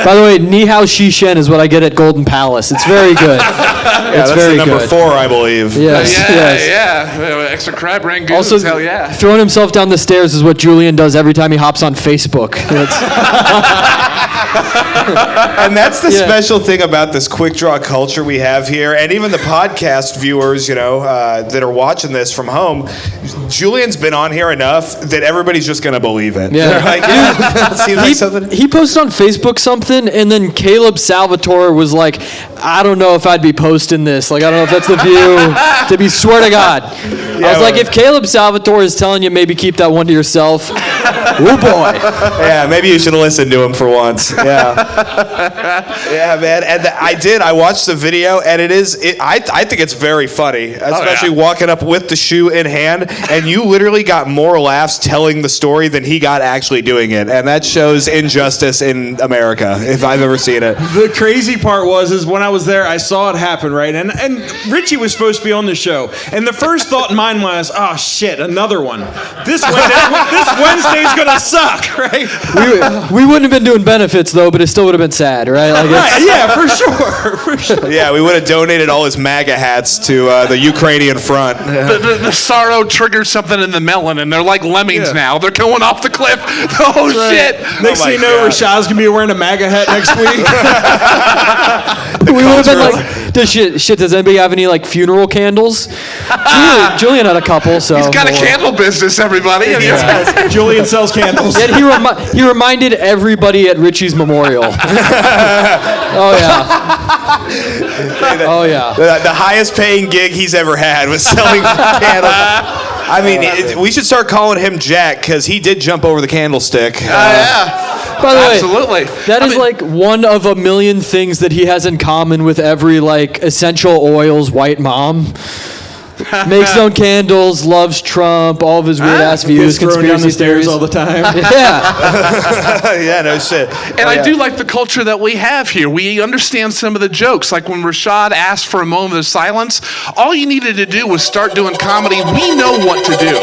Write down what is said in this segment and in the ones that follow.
By the way, Ni Hao Shi Shen is what I get at Golden Palace. It's very good. That's very number good. 4, I believe. Yes, yeah. Extra crab rangoons, also, hell yeah. Throwing himself down the stairs is what Julian does every time he hops on Facebook. And that's the special thing about this Quik Draw culture we have here, and even the podcast viewers, that are watching this from home. Julian's been on here enough that everybody's just going to believe it. Yeah. Seems like something. He posted on Facebook something, and then Caleb Salvatore was like, I don't know if I'd be posting this. Like, I don't know if that's the view. To be swear to God. I was like, if Caleb Salvatore is telling you maybe keep that one to yourself, oh boy. Yeah, maybe you should listen to him for once. Yeah. Yeah, man. And I watched the video, and I think it's very funny, especially walking up with the shoe in hand, and you literally got more laughs telling the story than he got actually doing it. And that shows injustice in America, if I've ever seen it. The crazy part is when I was there, I saw it happen, right? And Richie was supposed to be on the show. And the first thought in mine was, oh shit, another one. This Wednesday's gonna suck, right? We wouldn't have been doing benefits though, but it still would have been sad, right? Like right, yeah, for sure. Yeah, we would have donated all his MAGA hats to the Ukrainian front. The sorrow triggered something in the melon, and they're like lemmings now. They're going off the cliff. Oh shit! Next thing you know, Rashad's gonna be wearing a MAGA hat next week. We would have been like, does anybody have any like funeral candles? Julian had a couple, so he's got a candle business. Everybody, Julian sells candles. Yet he reminded everybody at Richie's memorial. Oh yeah. Oh yeah. The highest paying gig he's ever had was selling candles. I mean, we should start calling him Jack because he did jump over the candlestick. Yeah. By the way, absolutely. That is like one of a million things that he has in common with every like essential oils white mom. Makes his own candles, loves Trump, all of his weird ass views, conspiracy theories all the time. Yeah. Yeah, no shit. And I do like the culture that we have here. We understand some of the jokes. Like when Rashad asked for a moment of silence, all you needed to do was start doing comedy. We know what to do.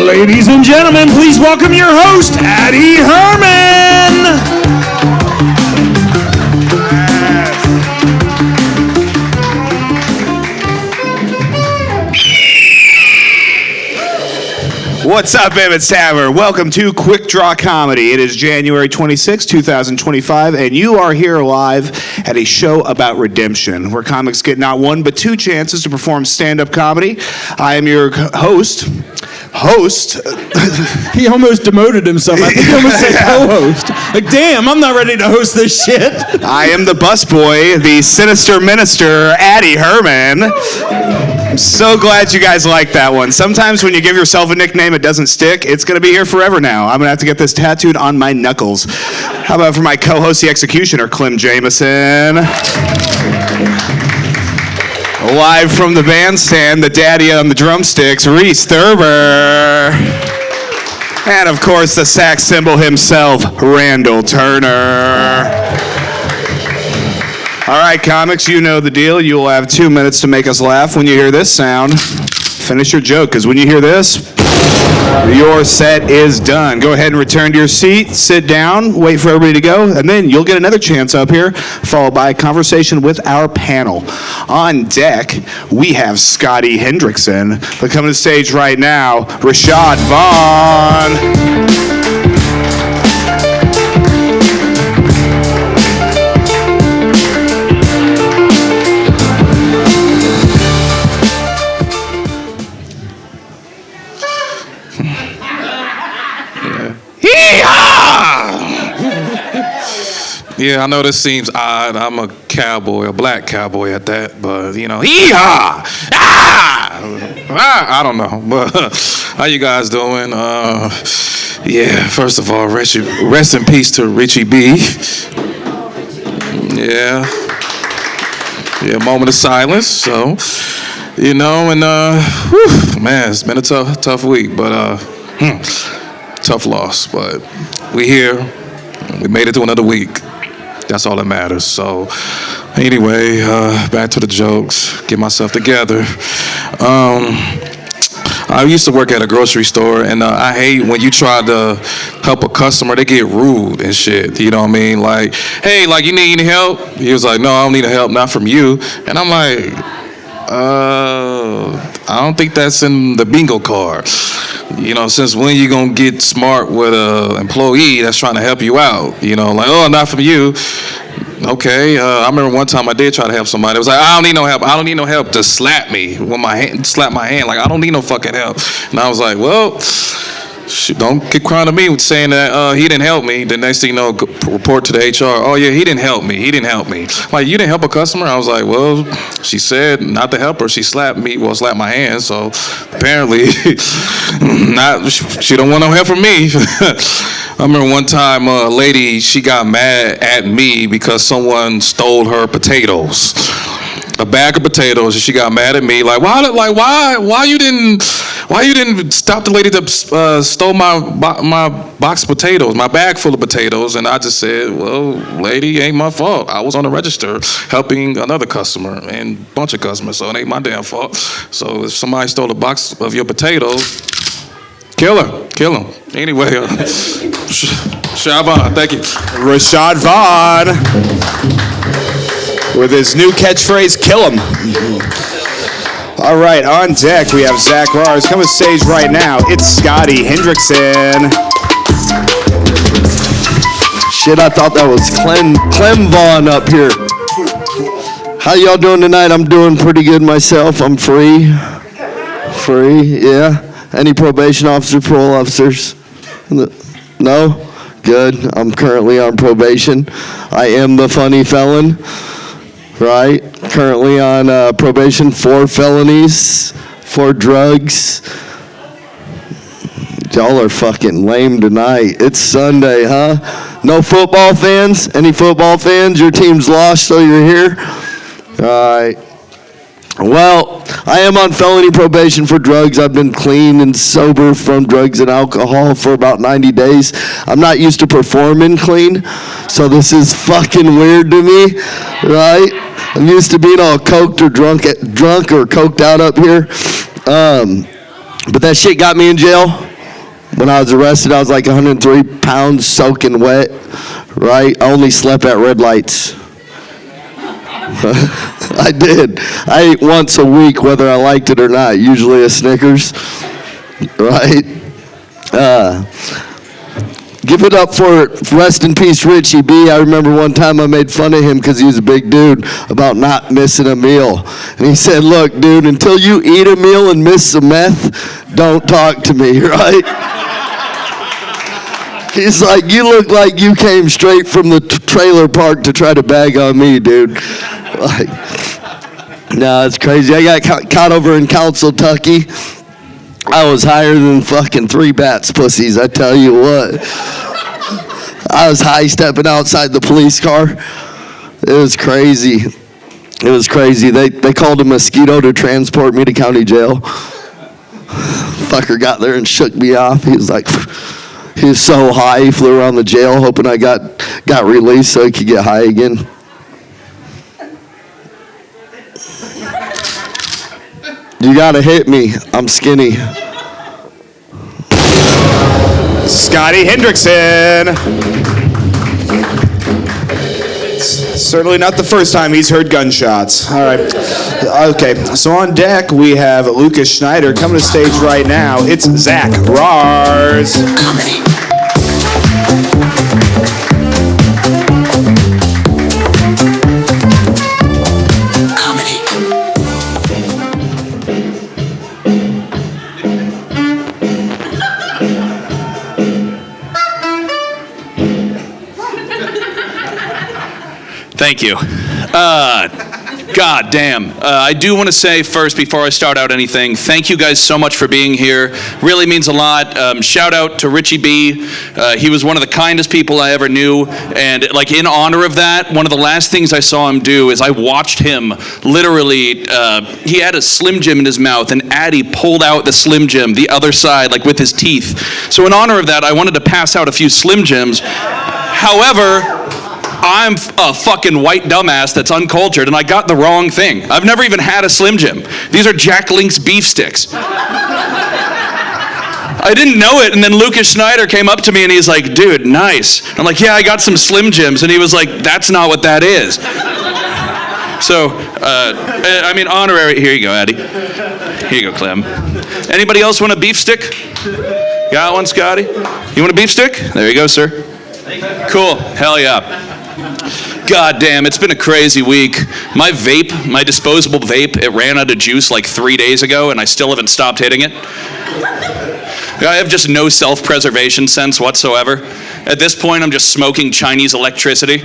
Ladies and gentlemen, please welcome your host, Addy Herman. What's up, Emmett Tavern? Welcome to Quik Draw Comedy. It is January 26, 2025, and you are here live at a show about redemption, where comics get not one but two chances to perform stand-up comedy. I am your host. He almost demoted himself. I think he almost said co-host. Like, damn, I'm not ready to host this shit. I am the busboy, the sinister minister, Addy Herman. I'm so glad you guys like that one. Sometimes when you give yourself a nickname, it doesn't stick. It's going to be here forever now. I'm going to have to get this tattooed on my knuckles. How about for my co-host, the executioner, Clem Jameson? Live from the bandstand, the daddy on the drumsticks, Reese Thurber. And of course, the sax symbol himself, Randall Turner. All right, comics, you know the deal. You will have 2 minutes to make us laugh. When you hear this sound, finish your joke, because when you hear this, your set is done. Go ahead and return to your seat, sit down, wait for everybody to go, and then you'll get another chance up here, followed by a conversation with our panel. On deck, we have Scotty Hendrickson, but coming to the stage right now, Rashad Vaughn. Yeah, I know this seems odd. I'm a cowboy, a black cowboy at that, but hee-haw! I don't know, but how you guys doing? Yeah, first of all, rest in peace to Richie B. Yeah. Yeah, moment of silence. So, you know, and man, it's been a tough week, but tough loss. But we here. We made it to another week. That's all that matters. So, anyway, back to the jokes. Get myself together. I used to work at a grocery store, and I hate when you try to help a customer, they get rude and shit. You know what I mean? Like, hey, like, you need any help? He was like, no, I don't need help, not from you. And I'm like, I don't think that's in the bingo card. You know, since when you gonna get smart with a employee that's trying to help you out? You know, like, oh, not from you. Okay, I remember one time I did try to help somebody. It was like, I don't need no help. I don't need no help to slap me with my hand, slap my hand. Like, I don't need no fucking help. And I was like, well, don't get crying to me with saying that he didn't help me. The next thing you know, report to the HR. Oh yeah, he didn't help me. He didn't help me. Like, you didn't help a customer? I was like, well, she said not to help her. She slapped me. Well, slapped my hand. So apparently, not. She don't want no help from me. I remember one time a lady, she got mad at me because someone stole her potatoes. A bag of potatoes, and she got mad at me. Like, why you didn't stop the lady that stole my box of potatoes, my bag full of potatoes? And I just said, well, lady, ain't my fault. I was on the register helping another customer and a bunch of customers, so it ain't my damn fault. So if somebody stole a box of your potatoes, kill him. Anyway, Shabbat, thank you. Rashad Vaughn with his new catchphrase, kill him. All right, on deck we have Zach Rars. Coming to stage right now, it's Scotty Hendrickson. Shit, I thought that was Clem Vaughn up here. How y'all doing tonight? I'm doing pretty good myself. I'm free, yeah. Any probation officers, parole officers? No? Good. I'm currently on probation. I am the funny felon, right? Currently on probation, 4 felonies, 4 drugs. Y'all are fucking lame tonight. It's Sunday, huh? No football fans? Any football fans? Your team's lost, so you're here? All right. Well, I am on felony probation for drugs. I've been clean and sober from drugs and alcohol for about 90 days. I'm not used to performing clean, so this is fucking weird to me, right? I'm used to being all coked or drunk or coked out up here. But that shit got me in jail. When I was arrested, I was like 103 pounds soaking wet, right? I only slept at red lights. I did. I ate once a week, whether I liked it or not. Usually a Snickers, right? Give it up for rest in peace, Richie B. I remember one time I made fun of him because he was a big dude about not missing a meal. And he said, look, dude, until you eat a meal and miss some meth, don't talk to me, right? He's like, you look like you came straight from the trailer park to try to bag on me, dude. Like, no, it's crazy. I got caught over in Council, Tucky. I was higher than fucking 3 bats pussies, I tell you what. I was high stepping outside the police car. It was crazy. It was crazy. They called a mosquito to transport me to county jail. Fucker got there and shook me off. He was like, he was so high, he flew around the jail hoping I got released so he could get high again. You gotta hit me. I'm skinny. Scotty Hendrickson. Certainly not the first time he's heard gunshots. All right. Okay, so on deck we have Lucas Schneider. Coming to stage right now, it's Zach Rars. Comedy. Thank you. God damn. I do want to say first, before I start out anything, thank you guys so much for being here. Really means a lot. Shout out to Richie B. He was one of the kindest people I ever knew. And like in honor of that, one of the last things I saw him do is I watched him literally, he had a Slim Jim in his mouth and Addy pulled out the Slim Jim, the other side, like with his teeth. So in honor of that, I wanted to pass out a few Slim Jims. However, I'm a fucking white dumbass that's uncultured, and I got the wrong thing. I've never even had a Slim Jim. These are Jack Link's beef sticks. I didn't know it, and then Lucas Schneider came up to me, and he's like, dude, nice. I'm like, yeah, I got some Slim Jims, and he was like, that's not what that is. So, I mean, honorary, here you go, Addy. Here you go, Clem. Anybody else want a beef stick? Got one, Scotty? You want a beef stick? There you go, sir. Cool, hell yeah. God damn, it's been a crazy week. My vape, my disposable vape, it ran out of juice like 3 days ago, and I still haven't stopped hitting it. I have just no self-preservation sense whatsoever. At this point, I'm just smoking Chinese electricity.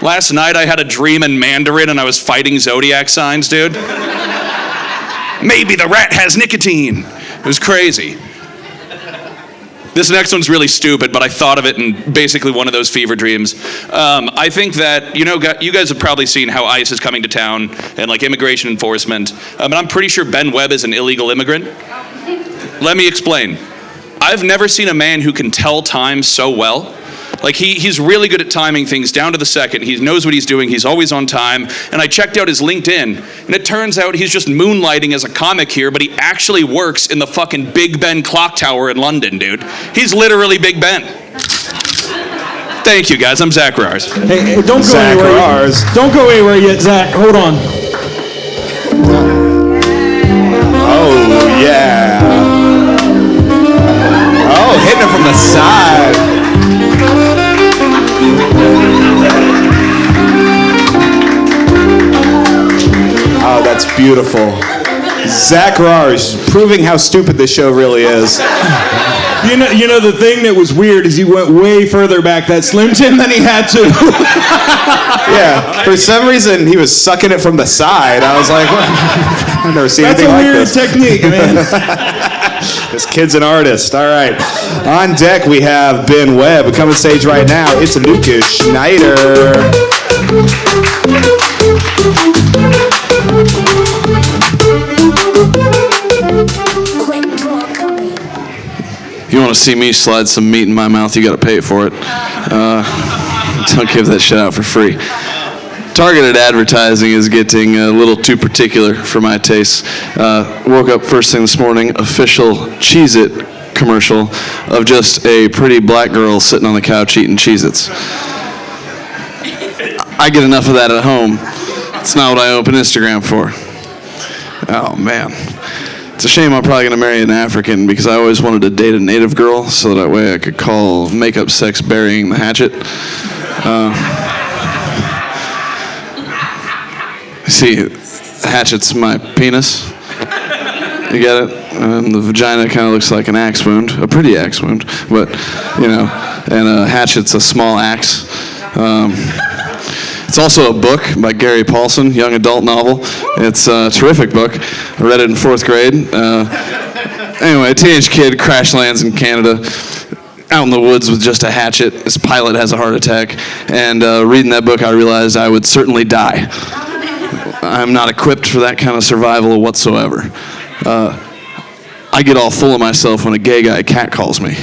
Last night, I had a dream in Mandarin, and I was fighting zodiac signs, dude. Maybe the rat has nicotine. It was crazy. This next one's really stupid, but I thought of it in basically one of those fever dreams. I think that, you guys have probably seen how ICE is coming to town and like immigration enforcement. And I'm pretty sure Ben Webb is an illegal immigrant. Let me explain. I've never seen a man who can tell time so well. Like he's really good at timing things down to the second. He knows what he's doing. He's always on time. And I checked out his LinkedIn, and it turns out he's just moonlighting as a comic here, but he actually works in the fucking Big Ben clock tower in London, dude. He's literally Big Ben. Thank you, guys. I'm Zach Rars. Hey, don't go Zach anywhere. Rars. Don't go anywhere yet, Zach. Hold on. Oh, yeah. Oh, hitting it from the side. Oh, that's beautiful. Zach Rars, proving how stupid this show really is. You know the thing that was weird is he went way further back that Slim Jim than he had to. Yeah, for some reason he was sucking it from the side. I was like, I've never seen anything like this. That's a weird technique, man. This kid's an artist. All right. On deck, we have Ben Webb. Coming stage right now, it's Lucas Schneider. If you want to see me slide some meat in my mouth, you got to pay for it. Don't give that shit out for free. Targeted advertising is getting a little too particular for my tastes. Woke up first thing this morning, official Cheez-It commercial of just a pretty black girl sitting on the couch eating Cheez-Its. I get enough of that at home. It's not what I open Instagram for. Oh, man. It's a shame I'm probably going to marry an African because I always wanted to date a native girl so that way I could call makeup sex burying the hatchet. See, hatchet's my penis. You get it? And the vagina kind of looks like an axe wound, a pretty axe wound, but, and a hatchet's a small axe. It's also a book by Gary Paulson, young adult novel. It's a terrific book. I read it in 4th grade. Anyway, a teenage kid crash lands in Canada, out in the woods with just a hatchet. His pilot has a heart attack. And reading that book, I realized I would certainly die. I'm not equipped for that kind of survival whatsoever. I get all full of myself when a gay guy catcalls me,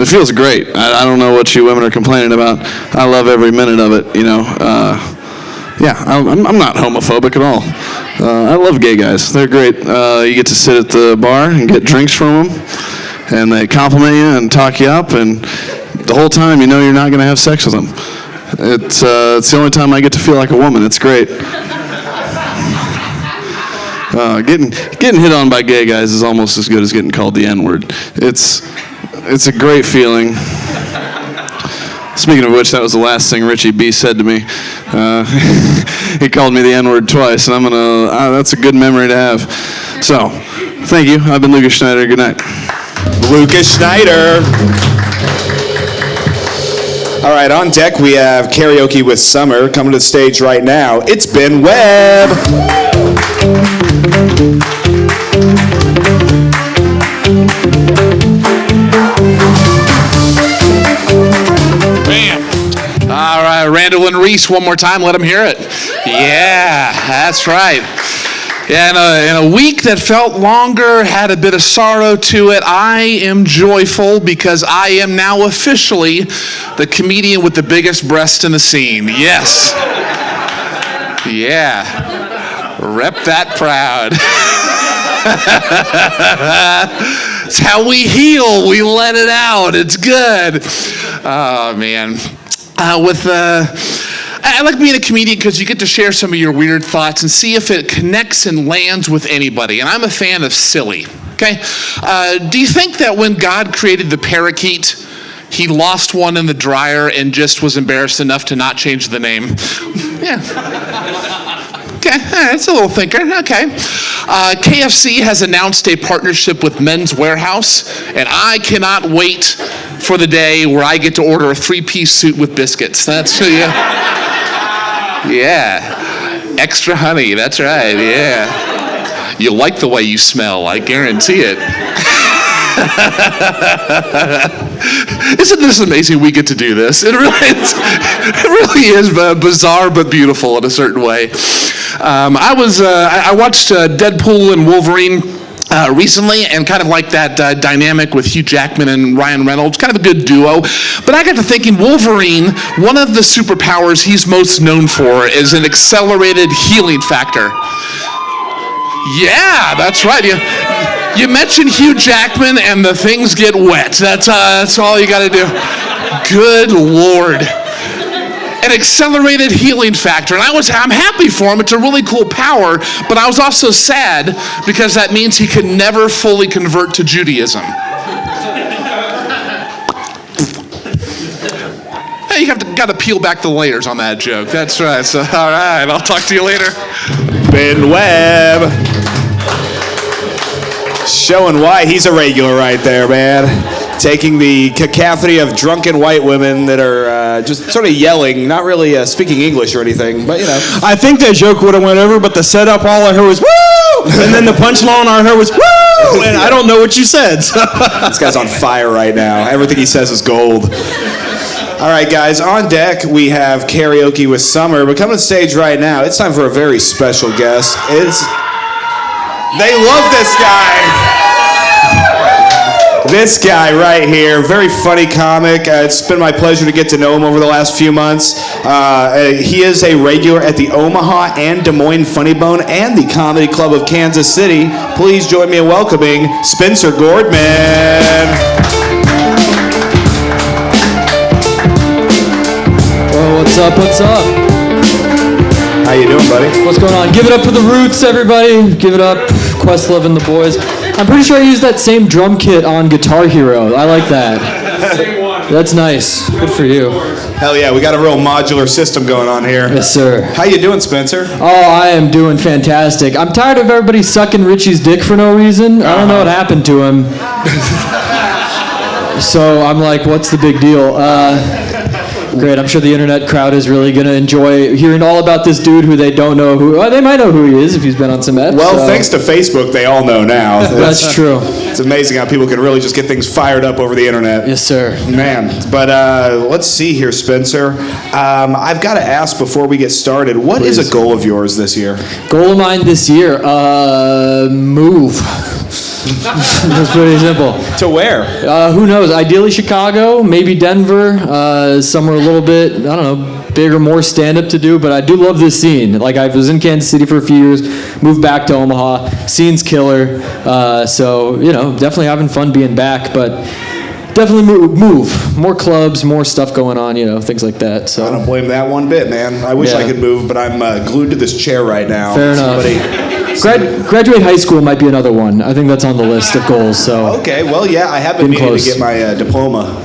It feels great. I don't know what you women are complaining about. I love every minute of it, I'm not homophobic at all. I love gay guys. They're great. You get to sit at the bar and get drinks from them, and they compliment you and talk you up, and the whole time you know you're not going to have sex with them. It's the only time I get to feel like a woman. It's great. Getting hit on by gay guys is almost as good as getting called the N-word. It's a great feeling. Speaking of which, that was the last thing Richie B said to me. He called me the N-word twice, and that's a good memory to have. So, thank you. I've been Lucas Schneider. Good night. Lucas Schneider. All right, on deck we have Karaoke with Summer. Coming to the stage right now, it's Ben Webb. Bam. All right, Randall and Reese, one more time. Let them hear it. Yeah, that's right. Yeah, in a week that felt longer, had a bit of sorrow to it, I am joyful because I am now officially the comedian with the biggest breast in the scene. Yes. Yeah. Rep that proud. It's how we heal. We let it out. It's good. Oh, man. I like being a comedian because you get to share some of your weird thoughts and see if it connects and lands with anybody. And I'm a fan of silly, okay? Do you think that when God created the parakeet, he lost one in the dryer and just was embarrassed enough to not change the name? Yeah. Okay, that's a little thinker. Okay. KFC has announced a partnership with Men's Warehouse, and I cannot wait for the day where I get to order a 3-piece suit with biscuits. That's, yeah. Extra honey, that's right, yeah. You like the way you smell, I guarantee it. Isn't this amazing we get to do this? It really is bizarre but beautiful in a certain way. I watched Deadpool and Wolverine recently, and kind of like that dynamic with Hugh Jackman and Ryan Reynolds, kind of a good duo. But I got to thinking, Wolverine, one of the superpowers he's most known for is an accelerated healing factor. Yeah, that's right. You mention Hugh Jackman and the things get wet. That's all you got to do. Good Lord. An accelerated healing factor. And I'm happy for him. It's a really cool power, but I was also sad because that means he can never fully convert to Judaism. Hey, you got to peel back the layers on that joke. That's right. So, all right, I'll talk to you later. Ben Webb. Showing why he's a regular right there, man. Taking the cacophony of drunken white women that are just sort of yelling, not really speaking English or anything, but you know. I think that joke would have went over, but the setup, all I heard was woo, and then the punchline I heard was woo, and I don't know what you said. So. This guy's on fire right now. Everything he says is gold. All right, guys, on deck we have Karaoke with Summer, but coming to the stage right now, it's time for a very special guest. They love this guy. This guy right here, very funny comic. It's been my pleasure to get to know him over the last few months. He is a regular at the Omaha and Des Moines Funny Bone and the Comedy Club of Kansas City. Please join me in welcoming Spencer Gordman. Oh, what's up? What's up? How you doing, buddy? What's going on? Give it up for the Roots, everybody. Give it up. Questlove and the boys. I'm pretty sure I used that same drum kit on Guitar Hero. I like that. Same one. That's nice. Good for you. Hell yeah, we got a real modular system going on here. Yes, sir. How you doing, Spencer? Oh, I am doing fantastic. I'm tired of everybody sucking Richie's dick for no reason. I don't know what happened to him. So I'm like, what's the big deal? Great. I'm sure the internet crowd is really going to enjoy hearing all about this dude who they don't know who. Well, they might know who he is if he's been on some eps. Well, thanks to Facebook, they all know now. That's true. It's amazing how people can really just get things fired up over the internet. Yes, sir. Man. But let's see here, Spencer. I've got to ask before we get started, what is a goal of yours this year? Goal of mine this year? Move. That's pretty simple. To where? Who knows? Ideally Chicago, maybe Denver, somewhere a little bit, I don't know, bigger, more stand-up to do, but I do love this scene. Like, I was in Kansas City for a few years, moved back to Omaha, scene's killer, so, you know, definitely having fun being back, but definitely move. More clubs, more stuff going on, you know, things like that. So I don't blame that one bit, man. I wish I could move, but I'm glued to this chair right now. Fair enough. Graduate high school might be another one. I think that's on the list of goals. So okay, well, yeah, I have been needing to get my diploma.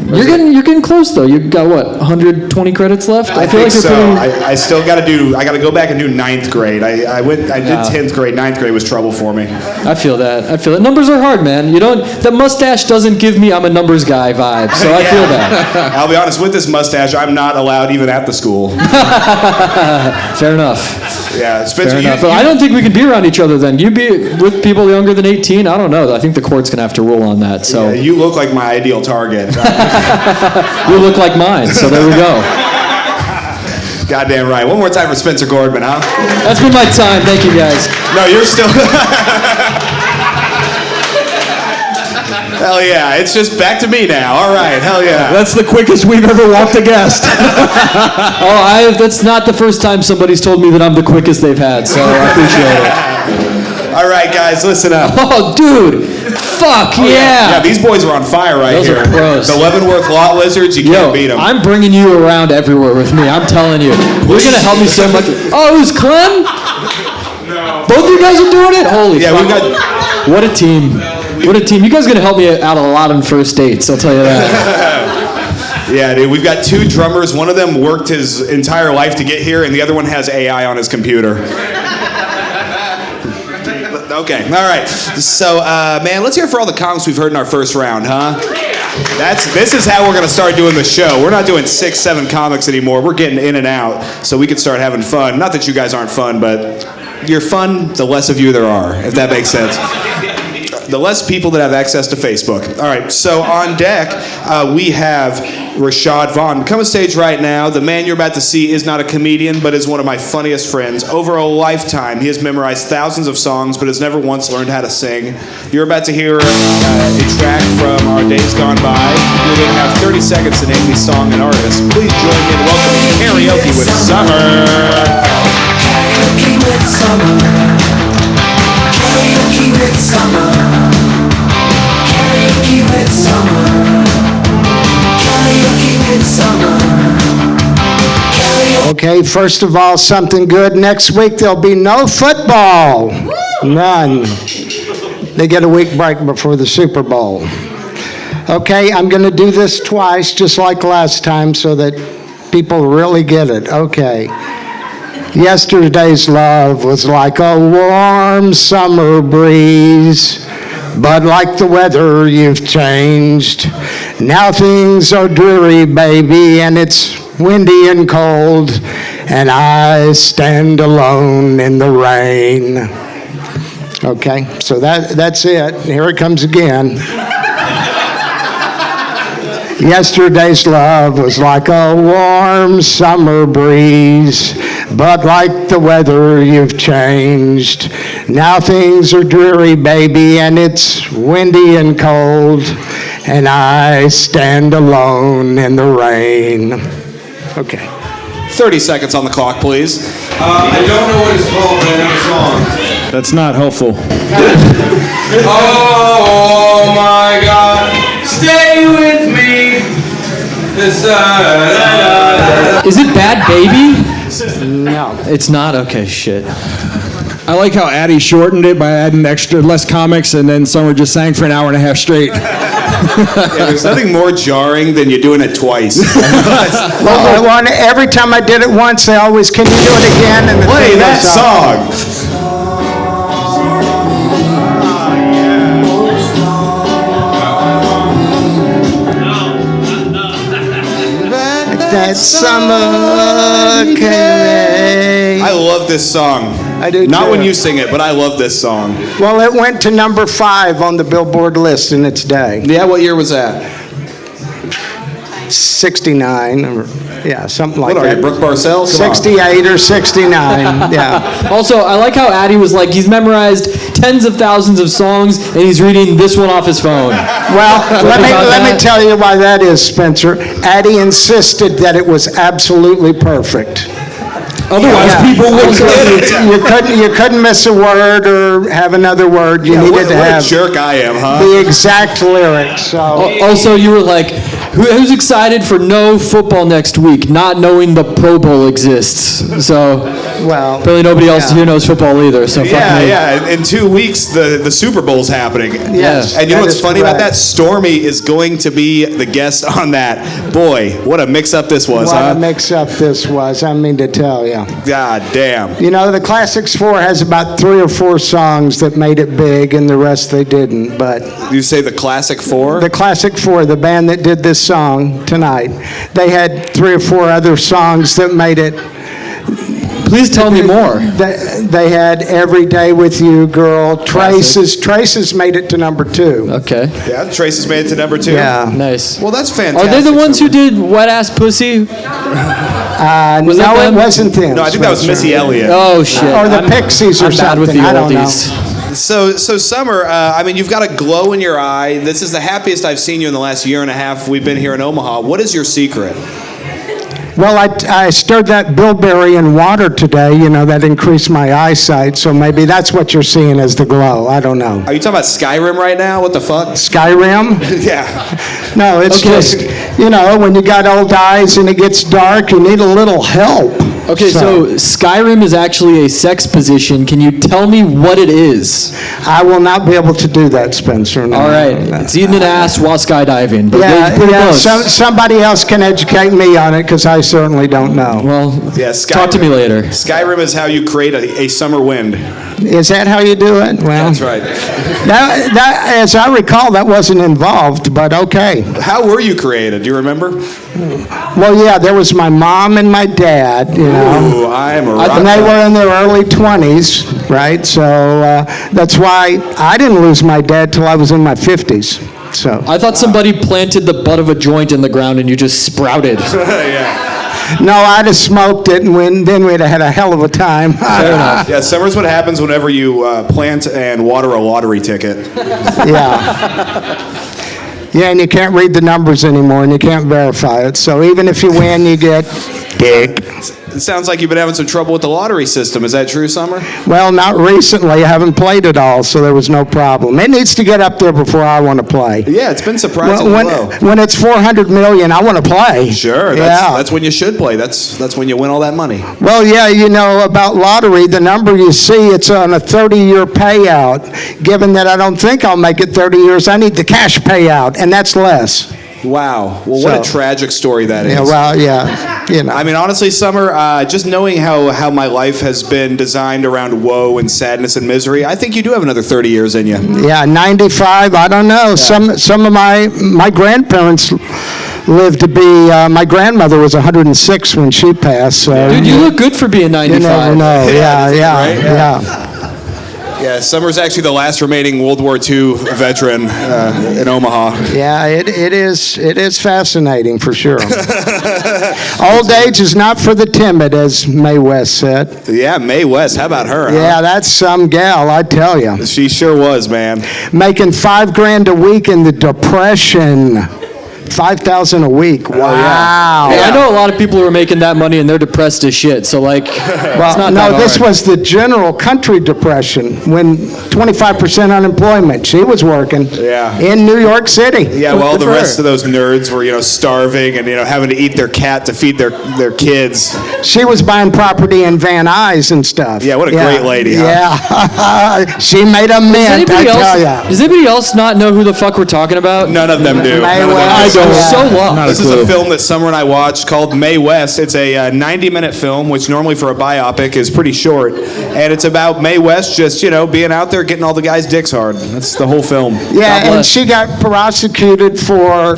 You're getting close though. You got what? 120 credits left. I feel think like so. you're pretty. I still got to do. I got to go back and do 9th grade. I did 10th grade. 9th grade was trouble for me. I feel that. Numbers are hard, man. You don't. The mustache doesn't give me I'm a numbers guy vibe. So I feel that. I'll be honest. With this mustache, I'm not allowed even at the school. Fair enough. Yeah, Spencer. Fair enough. But I don't think we can be around each other then. You be with people younger than 18? I don't know. I think the court's gonna have to rule on that. So you look like my ideal target. you look like mine. So there we go. Goddamn right. One more time for Spencer Gordman, huh? That's been my time. Thank you, guys. No, you're still. Hell yeah. It's just back to me now. All right. Hell yeah. That's the quickest we've ever walked a guest. That's not the first time somebody's told me that I'm the quickest they've had, so I appreciate it. All right, guys, listen up. Oh, dude. Fuck, yeah. Yeah, these boys are on fire right Those here. are pros. The Leavenworth Lot Lizards, you can't beat them. I'm bringing you around everywhere with me. I'm telling you. You're going to help me so much. Oh, it was Clem? No. Both of you guys are doing it? Holy fuck. We've got... What a team. What a team. You guys are going to help me out a lot on first dates, I'll tell you that. Yeah, dude, we've got 2 drummers. One of them worked his entire life to get here, and the other one has AI on his computer. Okay, all right. So, man, let's hear it for all the comics we've heard in our first round, huh? This is how we're going to start doing the show. We're not doing 6, 7 comics anymore. We're getting in and out so we can start having fun. Not that you guys aren't fun, but you're fun, the less of you there are, if that makes sense. The less people that have access to Facebook. All right, so on deck, we have Rashad Vaughn. Come on stage right now. The man you're about to see is not a comedian, but is one of my funniest friends. Over a lifetime, he has memorized thousands of songs, but has never once learned how to sing. You're about to hear a track from our days gone by. You're going to have 30 seconds to name the song and artist. Please join me in welcoming Karaoke with Summer. Karaoke with Summer. Karaoke with Summer. Karaoke with Summer. Karaoke with Summer. Okay, first of all, something good. Next week there'll be no football. None. They get a week break before the Super Bowl. Okay, I'm going to do this twice, just like last time, so that people really get it. Okay. Yesterday's love was like a warm summer breeze, but like the weather you've changed. Now things are dreary, baby, and it's windy and cold, and I stand alone in the rain. Okay, so that's it. Here it comes again. Yesterday's love was like a warm summer breeze, but like the weather you've changed. Now things are dreary, baby, and it's windy and cold, and I stand alone in the rain. Okay. 30 seconds on the clock, please. I don't know what it's called, but I know the song. That's not helpful. Oh my God, stay with me. Is it Bad Baby? No. It's not? Okay, shit. I like how Addy shortened it by adding less comics, and then Summer just sang for an hour and a half straight. Yeah, there's nothing more jarring than you doing it twice. Well, every time I did it once, they always, can you do it again? And Play that song. That summer came. I love this song. I do Not too. when you sing it, but I love this song. Well, it went to number 5 on the Billboard list in its day. Yeah, what year was that? 69, or, yeah, something like What are that. you, Brooke Barcel? Come on. 68 or 69, yeah. Also, I like how Addy was like, he's memorized tens of thousands of songs, and he's reading this one off his phone. Well, let me tell you why that is, Spencer. Addy insisted that it was absolutely perfect. Otherwise, people would get it. You couldn't miss a word or have another word. You needed to What have a jerk I am, huh? the exact lyrics. So Also, you were like, who's excited for no football next week, not knowing the Pro Bowl exists? So Well, Apparently nobody else here knows football either, so fuck Yeah, me. yeah. In 2 weeks, the Super Bowl's happening. Yes, And you know that what's is funny about correct. that? Stormy is going to be the guest on that. Boy, what a mix-up this was, What huh? a mix-up this was, I mean to tell you. God damn. You know, the Classics 4 has about 3 or 4 songs that made it big, and the rest they didn't. But You say the Classic Four? the Classic 4, the band that did this song tonight, they had 3 or 4 other songs that made it. Please tell me more. They had Every Day With You, Girl, Traces made it to number 2. Okay, Yeah, Traces made it to number 2. Yeah. nice. Well, that's Are fantastic. they the ones who Summer. did Wet Ass Pussy? No, that it them? wasn't them. No, I think that was Spencer. Missy Elliott. Oh shit. Or the Pixies or I'm bad something. with the I don't know. oldies. So Summer, I mean, you've got a glow in your eye. This is the happiest I've seen you in the last year and a half we've been here in Omaha. What is your secret? Well, I stirred that bilberry in water today, you know, that increased my eyesight, so maybe that's what you're seeing as the glow. I don't know. Are you talking about Skyrim right now? What the fuck? Skyrim? Yeah. No, it's Okay. just, you know, when you got old eyes and it gets dark, you need a little help. Okay, so Skyrim is actually a sex position. Can you tell me what it is? I will not be able to do that, Spencer. No. All right, it's eating an ass while skydiving, but Yeah, pretty yeah. close. Somebody else can educate me on it because I certainly don't know. Well, Yeah, talk to me later. Skyrim is how you create a summer wind. Is that how you do it? Well, That's right. That, as I recall, that wasn't involved, but okay. How were you created? Do you remember? Well, yeah, there was my mom and my dad, you know. Ooh, I'm a And they were in their early 20s, right? So that's why I didn't lose my dad till I was in my 50s. So I thought somebody planted the butt of a joint in the ground and you just sprouted. no, I'd have smoked it, and then we'd have had a hell of a time. Fair enough. Yeah, summer's what happens whenever you plant and water a lottery ticket. Yeah. Yeah, and you can't read the numbers anymore, and you can't verify it. So even if you win, you get dick. It sounds like you've been having some trouble with the lottery system. Is that true, Summer? Well, not recently. I haven't played it all, so there was no problem. It needs to get up there before I want to play. Yeah, it's been surprisingly low. When it's 400 million, I want to play. Sure, that's when you should play. That's when you win all that money. Well, yeah, you know, about lottery, the number you see, it's on a 30-year payout. Given that I don't think I'll make it 30 years, I need the cash payout, and that's less. Wow. Well, what a So- tragic story that is. Yeah, well, yeah, you know. I mean, honestly, Summer, just knowing how my life has been designed around woe and sadness and misery, I think you do have another 30 years in you. Yeah, 95, I don't know. Some of my grandparents lived to be, my grandmother was 106 when she passed, so. Dude, you look good for being 95. You never know, Yeah, yeah, right? yeah. Yeah, Summer's actually the last remaining World War II veteran in Omaha. Yeah, it is fascinating for sure. Old age is not for the timid, as Mae West said. Yeah, Mae West, how about her? Yeah, that's some gal, I tell you. Huh? She sure was, man. Making $5,000 a week in the Depression. 5,000 a week. Wow. Hey, I know a lot of people who are making that money and they're depressed as shit. So like, it's Well, not no, that this hard. was the general country depression when 25% unemployment. She was working Yeah. in New York City. Yeah, well, Good the for rest her. of those nerds were, starving and, having to eat their cat to feed their kids. She was buying property in Van Nuys and stuff. Yeah, what a great lady, huh? Yeah. She made a mint, I tell ya. Does anybody else not know who the fuck we're talking about? None of them do. Mae None of them West. do. I'm Yeah. so lost. This is a film that Summer and I watched called Mae West. It's a 90-minute film, which normally for a biopic is pretty short. And it's about Mae West just, being out there getting all the guys' dicks hard. That's the whole film. Yeah, and bless. she got prosecuted for,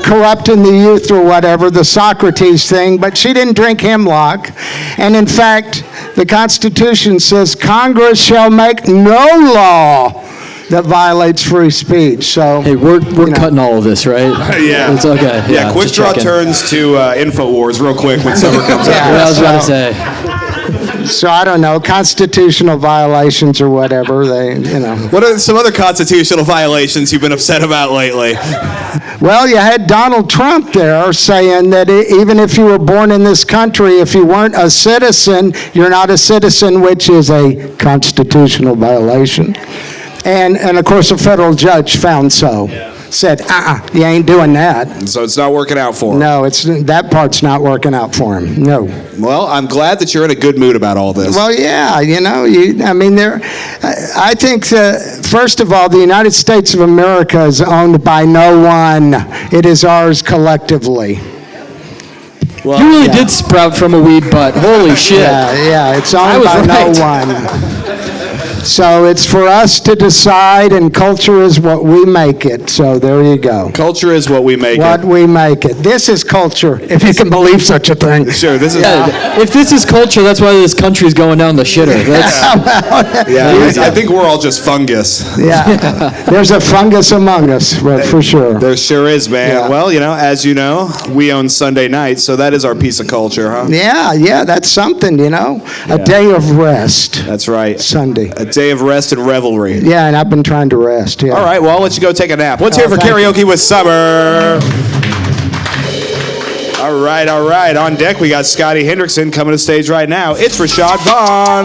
corrupting the youth or whatever, the Socrates thing, but she didn't drink hemlock. And in fact, the Constitution says Congress shall make no law that violates free speech. So, Hey, we're know. cutting all of this, right? Yeah. It's okay. Yeah, Quik just Draw checking. turns to InfoWars real quick when Summer comes Yeah. up. What I was about to So- say. so I don't know, constitutional violations or whatever, What are some other constitutional violations you've been upset about lately? Well, you had Donald Trump there saying that even if you were born in this country, if you weren't a citizen, you're not a citizen, which is a constitutional violation. And of course, a federal judge found so. said, you ain't doing that. So it's not working out for him. No, that part's not working out for him. No. Well, I'm glad that you're in a good mood about all this. Well, yeah, I think, first of all, the United States of America is owned by no one. It is ours collectively. You really did sprout from a weed butt. Holy shit. Yeah, it's owned by no one. So it's for us to decide, and culture is what we make it. So there you go. Culture is what we make What it. we make it. This is culture, if you can believe such a thing. Sure, this is... If this is culture, that's why this country's going down the shitter. That's, Yeah, I think we're all just fungus. Yeah, there's a fungus among us, for sure. There sure is, man. Yeah. Well, as you know, we own Sunday night, so that is our piece of culture, huh? Yeah, that's something, A day of rest. That's right. Sunday. A day of rest and revelry. Yeah, and I've been trying to rest, yeah. All right, well, I'll let you go take a nap. Let's hear for thank Karaoke with Summer. All right. On deck, we got Scotty Hendrickson coming to stage right now. It's Rashad Vaughn.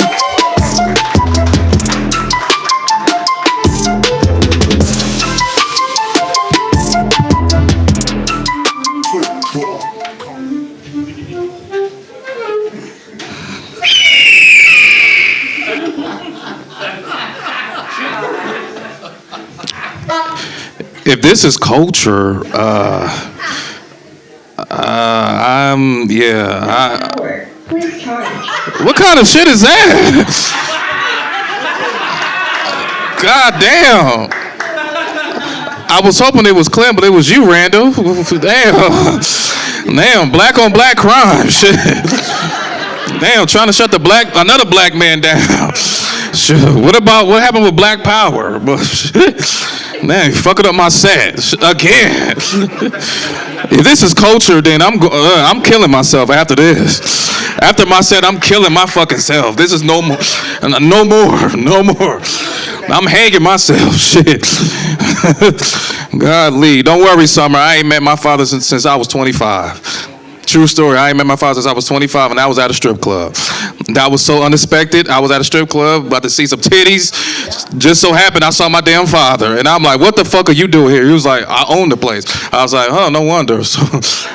If this is culture, what kind of shit is that? God damn. I was hoping it was Clem, but it was you, Randall. Damn, black on black crime, shit. Damn, trying to shut another black man down. Shit. What happened with Black Power? Man, fucking up my set again. If this is culture, then I'm killing myself after this. After my set, I'm killing my fucking self. This is no more. I'm hanging myself. Shit. Godly. Don't worry, Summer. I ain't met my father since I was 25. True story. I ain't met my father since I was 25, and I was at a strip club. That was so unexpected. I was at a strip club about to see some titties. Just so happened I saw my damn father, and I'm like, "What the fuck are you doing here?" He was like, "I own the place." I was like, "Oh, no wonder." So,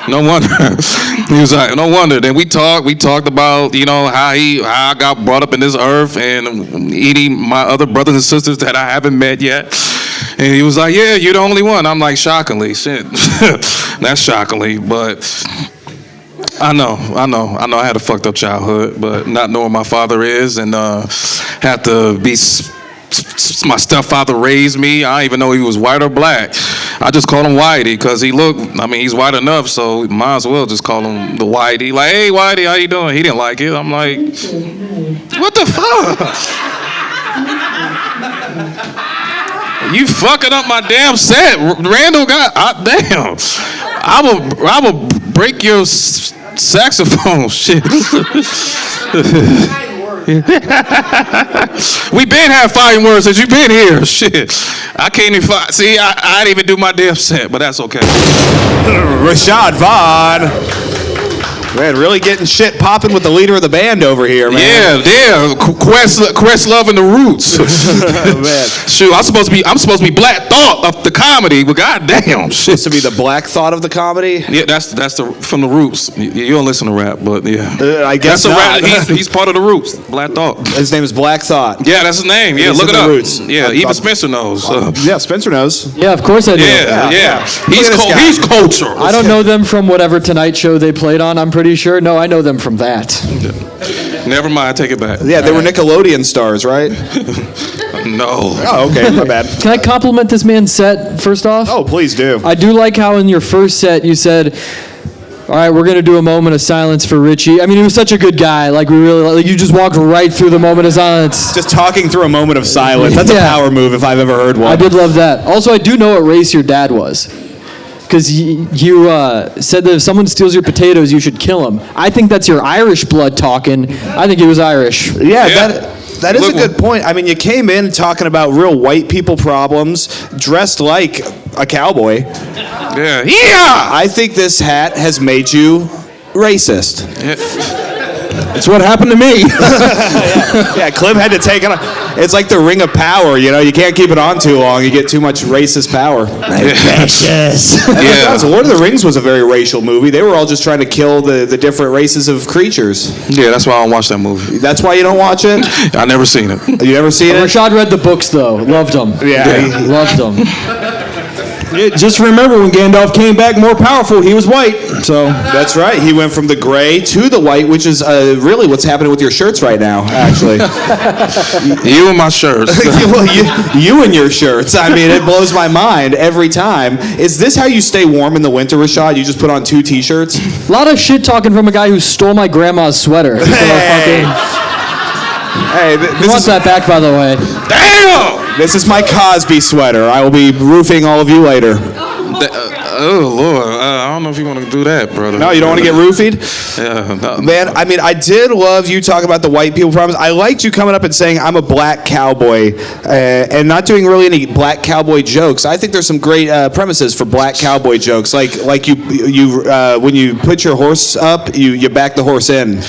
no wonder. He was like, "No wonder." Then we talked about how I got brought up in this earth and eating my other brothers and sisters that I haven't met yet. And he was like, "Yeah, you're the only one." I'm like, shockingly, shit. That's shockingly, but. I know. I had a fucked up childhood, but not knowing my father is and had to be. My stepfather raised me. I didn't even know he was white or black. I just called him Whitey because he's white enough, so might as well just call him the Whitey. Like, hey, Whitey, how you doing? He didn't like it. I'm like, what the fuck? You fucking up my damn set. Randall damn. I will break your saxophone shit. We been have fighting words since you been here. Shit. I can't even see, I didn't even do my damn set, but that's okay. Rashad Vaughn. Man, really getting shit popping with the leader of the band over here, man. Yeah. Questlove and the Roots. Oh, man. Shoot, I'm supposed to be Black Thought of the comedy, but goddamn, shit. Supposed to be the Black Thought of the comedy? Yeah, that's from the Roots. You don't listen to rap, but yeah. I guess that's not. He's part of the Roots. Black Thought. His name is Black Thought. Yeah, that's his name. Yeah, He's look in it the up. Roots. Yeah, even Spencer knows. Yeah, Spencer knows. yeah, of course I do. Yeah. He's He's culture. I don't know them from whatever Tonight Show they played on, I'm pretty sure. No, I know them from that. Never mind, take it back. Yeah, they were Nickelodeon stars, right? No. Oh, okay, my bad. Can I compliment this man's set, first off? Oh, please do. I do like how in your first set you said, all right, we're going to do a moment of silence for Richie. I mean, he was such a good guy. Like, you just walked right through the moment of silence. Just talking through a moment of silence. That's a power move if I've ever heard one. I did love that. Also, I do know what race your dad was. Because you said that if someone steals your potatoes, you should kill him. I think that's your Irish blood talking. I think he was Irish. Yeah. That is a good point. I mean, you came in talking about real white people problems, dressed like a cowboy. Yeah. I think this hat has made you racist. It's what happened to me. Yeah, Clem had to take it on. It's like the ring of power, you know. You can't keep it on too long. You get too much racist power. Yeah. So Lord of the Rings was a very racial movie. They were all just trying to kill the different races of creatures. Yeah, that's why I don't watch that movie. That's why you don't watch it? I never seen it. You never seen it? Rashad read the books though. Loved them. Yeah. Loved them. Yeah, just remember when Gandalf came back more powerful, he was white. So That's right. He went from the gray to the white, which is really what's happening with your shirts right now, actually. You and my shirts. Well, you and your shirts. I mean, it blows my mind every time. Is this how you stay warm in the winter, Rashad? You just put on 2 T-shirts? A lot of shit talking from a guy who stole my grandma's sweater. Hey, He wants that back, by the way. Damn! this is my Cosby sweater. I will be roofing all of you later. Oh, Lord. I don't know if you want to do that, brother. No, you don't want to get roofied? Yeah. No. Man, I mean, I did love you talking about the white people problems. I liked you coming up and saying, I'm a black cowboy, and not doing really any black cowboy jokes. I think there's some great premises for black cowboy jokes. Like you when you put your horse up, you back the horse in.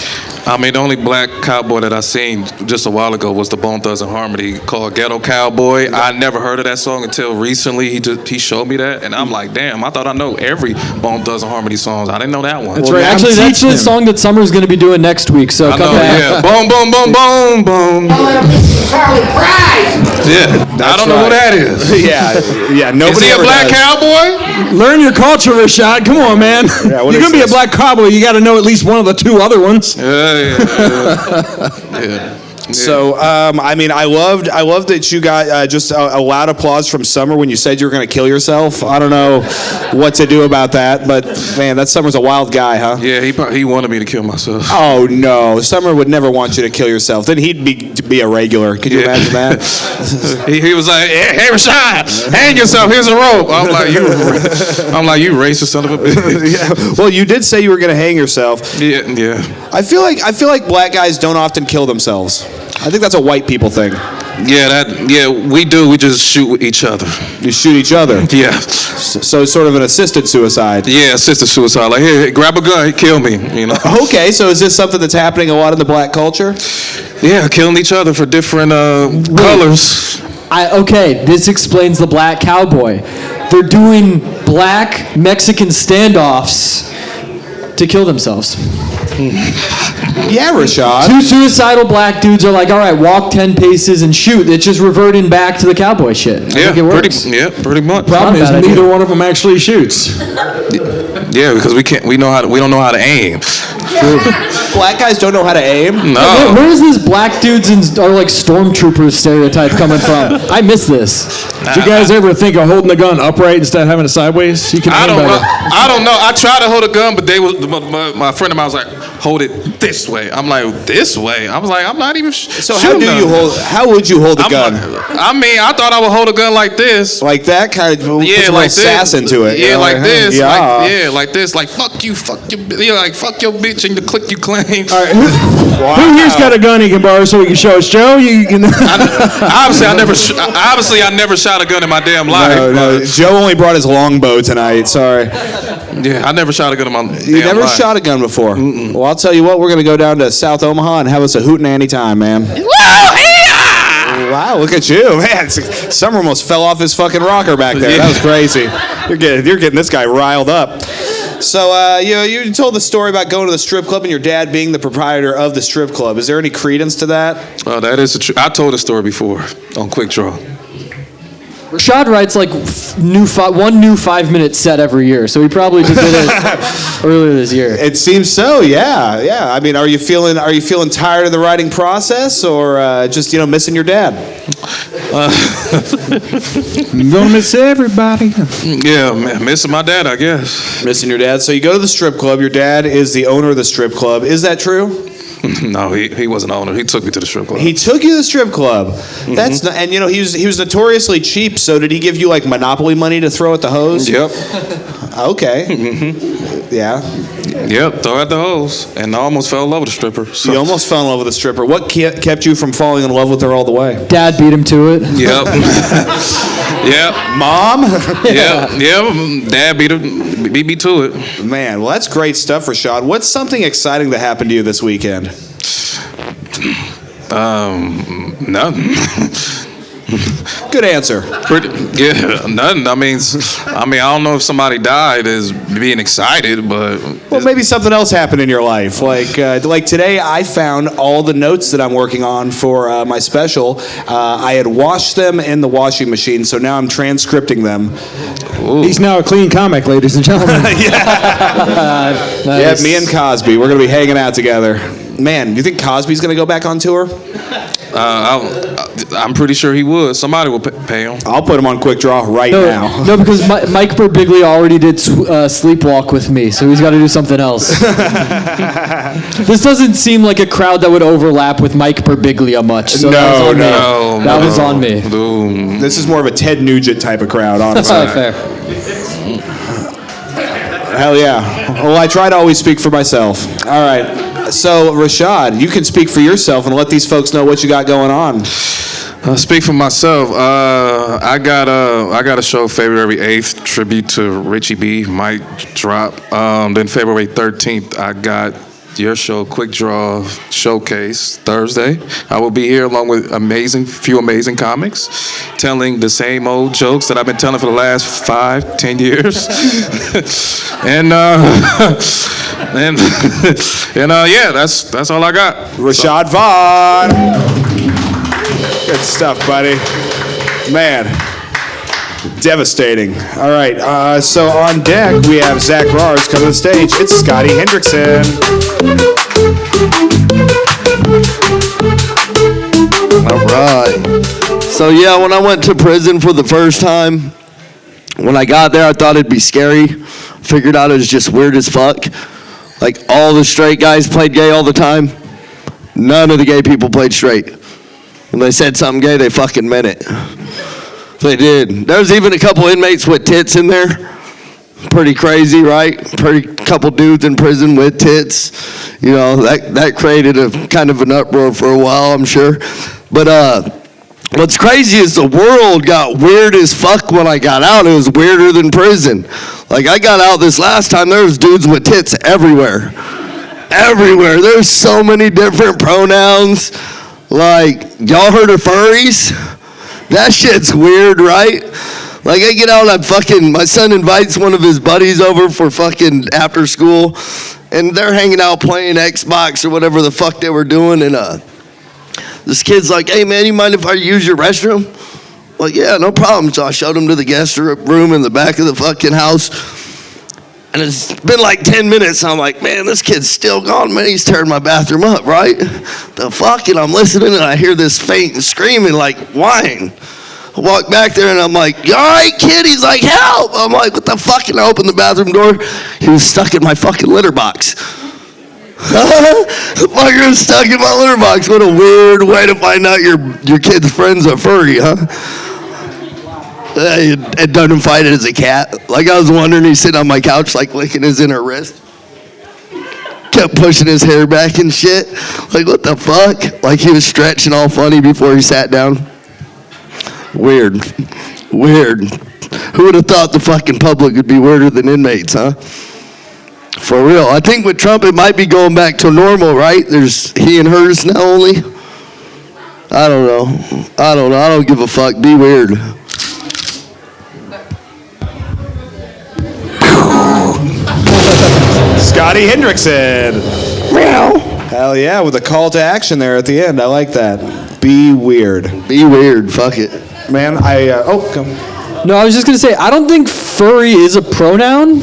I mean, the only black cowboy that I seen just a while ago was the Bone Thugs and Harmony called Ghetto Cowboy. I never heard of that song until recently. He showed me that, and I'm like, damn, I thought I know every Bone Thugs and Harmony songs. I didn't know that one. That's right. Actually, that's the teaching him. song that Summer's going to be doing next week. So I come know, back. yeah. Boom, boom, boom, boom, boom. Yeah. I don't know who that is. Yeah. Is Nobody he a ever black does. cowboy? learn your culture, Rashad. Come on, man. Yeah, what You're is gonna be a this? black cowboy. You got to know at least one of the 2 other ones. Yeah. So, I mean, I loved that you got just a loud applause from Summer when you said you were going to kill yourself. I don't know what to do about that, but man, that Summer's a wild guy, huh? Yeah, he wanted me to kill myself. Oh no, Summer would never want you to kill yourself. Then he'd be a regular. Could you imagine that? He was like, "Hey, Rashad, hang yourself. Here's a rope." I'm like, you racist son of a bitch. Yeah. Well, you did say you were going to hang yourself. Yeah. I feel like black guys don't often kill themselves. I think that's a white people thing. Yeah, we do. We just shoot each other. You shoot each other. Yeah. So it's sort of an assisted suicide. Yeah, assisted suicide. Like, hey, grab a gun, kill me. You know. Okay, so is this something that's happening a lot in the black culture? Yeah, killing each other for different colors. Okay, this explains the black cowboy. They're doing black Mexican standoffs to kill themselves. Yeah, Rashad. 2 suicidal black dudes are like, all right, walk 10 paces and shoot. It's just reverting back to the cowboy shit. I think it works. Pretty much. Problem is, Not a bad neither idea. one of them actually shoots. Yeah, because we don't know how to aim. Black guys don't know how to aim. No. Where is this black dudes are like stormtroopers stereotype coming from? I miss this. Did you guys ever think of holding the gun upright instead of having it sideways? You can I aim don't better. know. I don't know. I tried to hold a gun, but my friend of mine was like, "Hold it this way." I'm like, "This way?" I was like, "I'm not even." So how would you hold a gun? I thought I would hold a gun like this. Like that kind of put Yeah, some like real sass this. into it. you Yeah, know, like this. Yeah. Like this. Like fuck you, like fuck your bitch and the click you claim. All right, who here's got a gun he can borrow so he can show us? Joe, you can. Obviously, I never shot a gun in my damn life. No, Joe only brought his longbow tonight. Sorry. Yeah, I never shot a gun in my You damn never life. shot a gun before. Well, I'll tell you what. We're gonna go down to South Omaha and have us a hootenanny time, man. Wow, look at you, man. Summer almost fell off his fucking rocker back there. That was crazy. You're getting this guy riled up. So, you told the story about going to the strip club and your dad being the proprietor of the strip club. Is there any credence to that? Oh, that is I told the story before on Quik Draw. Rashad writes like one new 5-minute set every year, so he probably just did it earlier this year. It seems so, yeah. I mean, are you feeling tired of the writing process, or just missing your dad? I'm gonna miss everybody. Yeah, man, missing my dad, I guess. Missing your dad. So you go to the strip club. Your dad is the owner of the strip club. Is that true? No, he wasn't an owner. He took me to the strip club. He took you to the strip club. That's not, and he was notoriously cheap. So did he give you like Monopoly money to throw at the hose? Yep. Okay. Yeah. Yep, throw at the hose. And I almost fell in love with a stripper. So. You almost fell in love with a stripper. What kept you from falling in love with her all the way? Dad beat him to it. Yep. Yeah, Mom? yeah. Dad beat me to it. Man, well, that's great stuff, Rashad. What's something exciting that happened to you this weekend? Nothing. Good answer. Nothing. I mean, I don't know if somebody died as being excited, but Well, maybe something else happened in your life. Like today, I found all the notes that I'm working on for my special. I had washed them in the washing machine, so now I'm transcripting them. He's now a clean comic, ladies and gentlemen. Yeah, me and Cosby, we're going to be hanging out together. Man, do you think Cosby's going to go back on tour? I'm pretty sure he would. Somebody will pay him. I'll put him on Quik Draw right now. No, because Mike Birbiglia already did Sleepwalk with me, so he's got to do something else. This doesn't seem like a crowd that would overlap with Mike Birbiglia much. So that was on me. This is more of a Ted Nugent type of crowd, honestly. Fair. Hell yeah. Well, I try to always speak for myself. All right. So, Rashad, you can speak for yourself and let these folks know what you got going on. Speak for myself. I got a show February 8th, tribute to Richie B. Might drop. Then February 13th, I got your show, Quik Draw Showcase, Thursday. I will be here along with few amazing comics, telling the same old jokes that I've been telling for the last 5-10 years. Yeah, that's all I got. Rashad Vaughn. Good stuff, buddy. Man, devastating. All right, so on deck we have Zach Rars coming to the stage. It's Scotty Hendrickson. All right. So yeah, when I went to prison for the first time, when I got there, I thought it'd be scary. Figured out it was just weird as fuck. Like all the straight guys played gay all the time. None of the gay people played straight. When they said something gay, they fucking meant it. They did. There was even a couple inmates with tits in there. Pretty crazy, right? Couple dudes in prison with tits. You know, that created a kind of an uproar for a while, I'm sure. But what's crazy is the world got weird as fuck when I got out. It was weirder than prison. Like, I got out this last time, there was dudes with tits everywhere. Everywhere. There's so many different pronouns. Like, y'all heard of furries? That shit's weird, right? Like, I get out and my son invites one of his buddies over for fucking after school, and they're hanging out playing Xbox or whatever the fuck they were doing, and this kid's like, hey man, you mind if I use your restroom? Like, yeah, no problem. So I showed him to the guest room in the back of the fucking house, and it's been like 10 minutes, and I'm like, man, this kid's still gone, man. He's tearing my bathroom up, right? The fuck, and I'm listening, and I hear this faint screaming, like, whine. I walk back there, and I'm like, you all right, kid? He's like, help! I'm like, what the fuck? And I open the bathroom door. He was stuck in my fucking litter box. The fucker was stuck in my litter box. What a weird way to find out your kid's friend's a furry, huh? It doesn't fight it as a cat. Like, I was wondering, he's sitting on my couch, like, licking his inner wrist. Kept pushing his hair back and shit. Like, what the fuck? Like, he was stretching all funny before he sat down. Weird. Who would have thought the fucking public would be weirder than inmates, huh? For real. I think with Trump, it might be going back to normal, right? There's he and hers now only. I don't know. I don't give a fuck. Be weird. Scotty Hendrickson. Meow. Hell yeah, with a call to action there at the end. I like that. Be weird. Be weird. Fuck it. Man, come. No, I was just going to say, I don't think furry is a pronoun.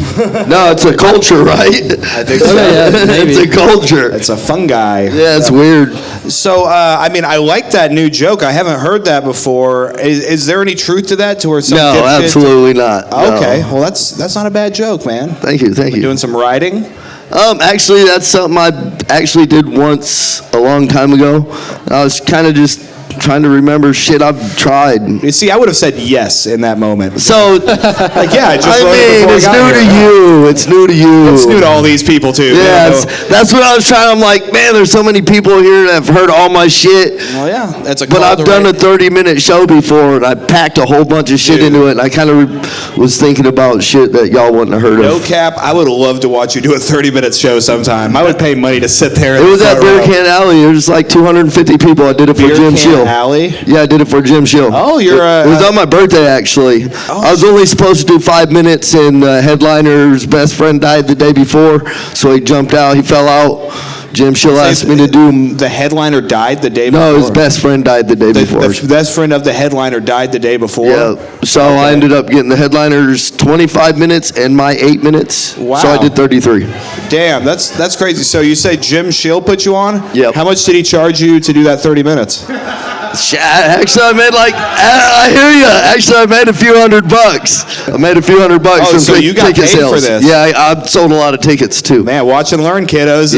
No, it's a culture, right? I think so. Okay, yeah, maybe. It's a culture. It's a fungi. Yeah, it's weird. So, I like that new joke. I haven't heard that before. Is there any truth to that? To where some No, dipshit- absolutely not. No. Okay, well that's not a bad joke, man. Thank you. Doing some writing. Actually, that's something I actually did once a long time ago. I was kind of just trying to remember shit I've tried. You see, I would have said yes in that moment. So, Like, yeah, I just I wrote it mean, before I it's got new to here. you. It's new to you. It's new to all these people, too. Yeah, They don't that's what I was trying. I'm like, man, there's so many people here that have heard all my shit. know. Oh, yeah. That's a But call I've to done a right. 30-minute show before, and I packed a whole bunch of shit Dude. into it, and I kind of was thinking about shit that y'all wouldn't have heard No of. cap, I would love to watch you do a 30-minute show sometime. I would pay money to sit there. It was at Beer Can Alley. There was like 250 people. I did it for Beer Jim Can Shield. Alley? Yeah, I did it for Jim Shield. Oh, you're It was on my birthday, actually. I was only supposed to do 5 minutes, and headliner's best friend died the day before, so he jumped out. He fell out. Jim Shield asked me to do. The headliner died the day before? No, his best friend died the day before. The best friend of the headliner died the day before? Yeah, so I ended up getting the headliners 25 minutes and my 8 minutes. Wow. So I did 33. Damn, that's crazy. So you say Jim Shield put you on? Yep. How much did he charge you to do that 30 minutes? Actually, I made I hear you. Actually, I made a few $100. I made a few $100 Oh, from so you got ticket paid sales. for this? Yeah, I sold a lot of tickets too. Man, watch and learn, kiddos.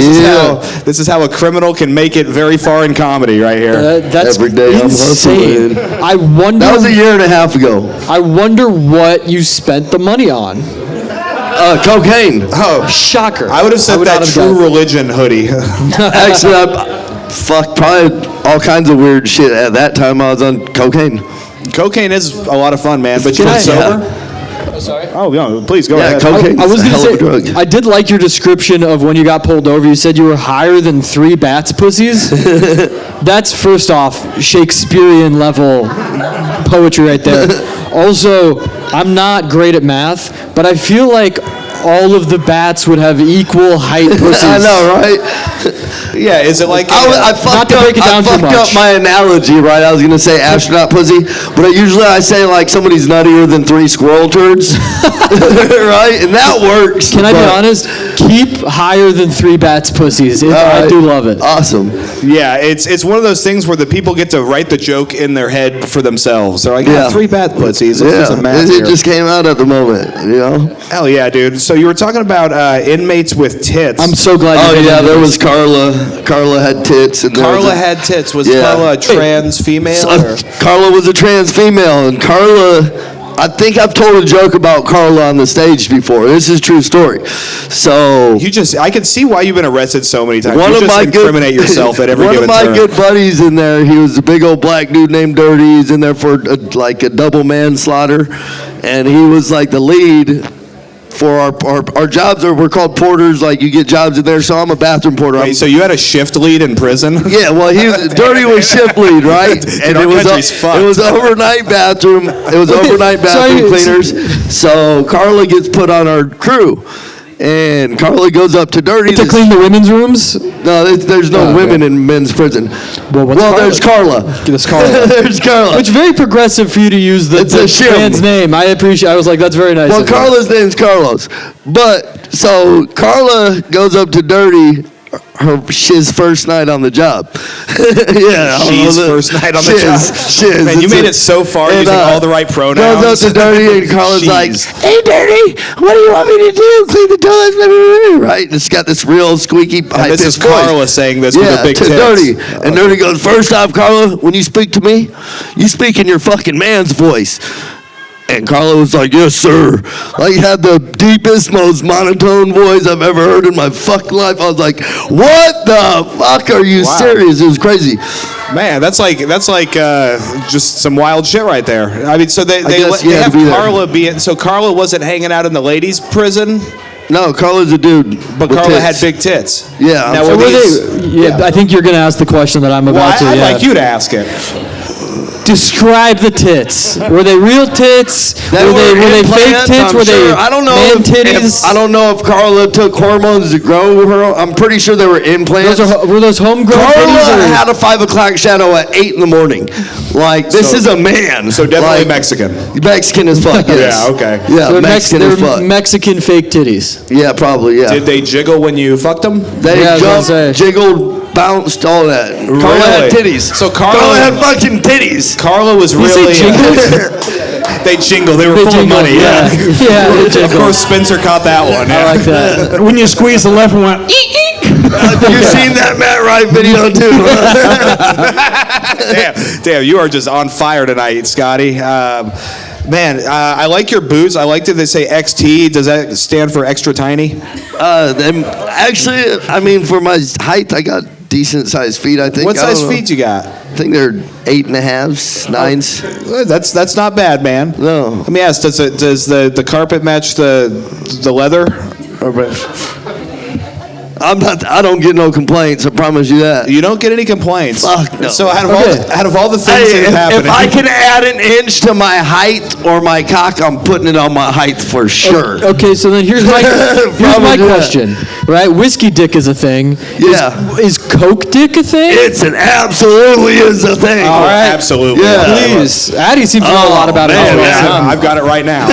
This is how a criminal can make it very far in comedy right here. That's Every day I'm insane. hustling. I wonder. That was a year and a half ago. I wonder what you spent the money on. Cocaine. Oh, Shocker. I would have said would that not have True guessed. Religion hoodie. Actually, probably all kinds of weird shit. At that time, I was on cocaine. Cocaine is a lot of fun, man. But you Can were I- sober? Oh, sorry. Oh, yeah, please go Yeah, ahead. cocaine. I was It's a going hell of a to drug. say, I did like your description of when you got pulled over. You said you were higher than 3 bats' pussies. That's, first off, Shakespearean level poetry right there. Also, I'm not great at math, but I feel like all of the bats would have equal height pussies. I know, right? Yeah, is it like... I fucked to break it down too up much. my analogy, right? I was gonna say astronaut pussy, but I say like somebody's nuttier than 3 squirrel turds, right? And that works. Can I be but- honest? Keep higher than 3 bats' pussies. I do love it. Awesome. Yeah, it's one of those things where the people get to write the joke in their head for themselves. They're like, Yeah. 3 bat pussies. Let's do some math It here. just came out at the moment, you know. Hell yeah, dude. So you were talking about inmates with tits. I'm so glad you Oh did yeah, that. there was Carla. Carla had tits, and there was Carla a- had tits. Was Yeah. Carla a trans female? Or? Carla was a trans female, and Carla. I think I've told a joke about Carla on the stage before. This is a true story. So I can see why you've been arrested so many times. one You of just my incriminate yourself at every one given of my turn. good buddies in there. He was a big old black dude named Dirty. He's in there for like a double manslaughter, and he was like the lead. For our jobs we're called porters. Like you get jobs in there. So I'm a bathroom porter. Wait, so you had a shift lead in prison? Yeah, well, Dirty was shift lead, right? Dude, our country's fucked. It was overnight bathroom. It was overnight bathroom cleaners. So Carla gets put on our crew, and Carla goes up to Dirty To clean the women's rooms? No, there's no Oh, women in men's prison. Well, what's there's Carla. There's Carla. There's Carla. Which very progressive for you to use the It's a shim. trans name. I appreciate. I was like, that's very nice. Well, of you. Carla's name's Carlos. But so Carla goes up to Dirty. His first night on the job. Yeah. She's first night on the job. Shiz. Man, you It's made a- it so far and, using all the right pronouns. Goes up to Dirty and Carla's like, She's. "Hey, Dirty, what do you want me to do? Clean the toilets?" Blah, blah, blah, right? And it's got this real squeaky, And high this is pitched voice. Carla saying this with Yeah, a big to tits. Dirty. And Dirty goes, "First off, Carla, when you speak to me, you speak in your fucking man's voice." And Carla was like, "Yes, sir." Like, had the deepest, most monotone voice I've ever heard in my fucking life. I was like, "What the fuck? Are you Wow. serious?" It was crazy. Man, that's like just some wild shit right there. I mean, so they guess you had have to be there. Carla be it. So Carla wasn't hanging out in the ladies' prison, No, Carla's a dude. but with Carla tits. had big tits. Yeah, Now, I'm were Were these? they, yeah, I think you're going to ask the question that I'm Well, about to. I'd Yeah. like you to ask it. Describe the tits. Were they real tits? Were they fake implants, tits? I'm Were sure. they I don't know man if titties? I don't know if Carla took hormones to grow her. I'm pretty sure they were implants. Were those homegrown Carla titties? Or? had a 5 o'clock shadow at 8 in the morning. Like, this So- is a man. So definitely Like, Mexican. Mexican as fuck, yes. Yeah, okay. Yeah, They're Mexican as they're fuck. Mexican fake titties. Yeah, probably, yeah. Did they jiggle when you fucked them? They Yeah, I was gonna jumped, say. jiggled, bounced, all that. Carla had Really? titties. So Carla- had fucking titties. Carla was You say really. jingled? They jingle. They were They full jingled, of money. Yeah. yeah, they Of jingled. course, Spencer caught that one. I Yeah. like that. When you squeeze the left one, eek, eek. You've seen that Matt Wright video too. Damn, you are just on fire tonight, Scotty. Man, I like your boots. I like that they say XT. Does that stand for extra tiny? Actually, I mean, for my height, I got decent sized feet. I think. What size feet you got? I think they're 8.5s, 9s. That's not bad, man. No. Let me ask: does the carpet match the leather? I don't get no complaints. I promise you that. You don't get any complaints. Fuck no. So out of all the things that have happened, if I can add an inch to my height or my cock, I'm putting it on my height for sure. Okay, so then here's my question. Right, whiskey dick is a thing. Yeah. Is Coke dick a thing? It's an absolutely is a thing. All right. absolutely. Yeah. Please, Addy seems to know a lot about it. man, I've got it right now.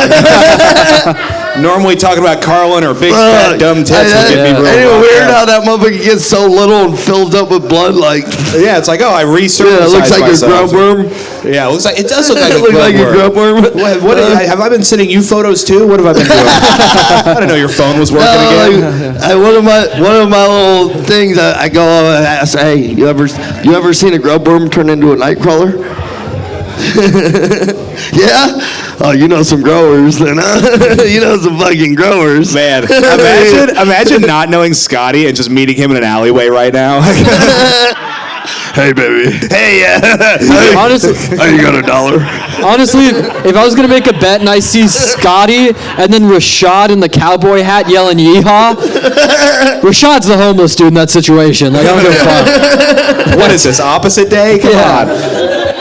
Normally talking about Carlin or big fat dumb tits would get me real. Ain't it rocked weird up. how that motherfucker gets so little and filled up with blood? Like, Yeah, it's like, oh, I recircumcised it looks like myself. a grub worm. Yeah, it does look like It a looks like a grub grub worm. worm. What have I been sending you photos too? What have I been doing? I didn't know your phone was working again. One of my little things, I go and ask, hey, you ever seen a grub worm turn into a nightcrawler? Yeah? Oh, you know some growers then, huh? You know some fucking growers. Man, imagine not knowing Scotty and just meeting him in an alleyway right now. Hey, baby. Hey, Honestly, oh, you got $1? honestly, if I was gonna make a bet and I see Scotty and then Rashad in the cowboy hat yelling "Yeehaw," Rashad's the homeless dude in that situation. Like, I don't give a fuck. What is this, opposite day? Come Yeah. on.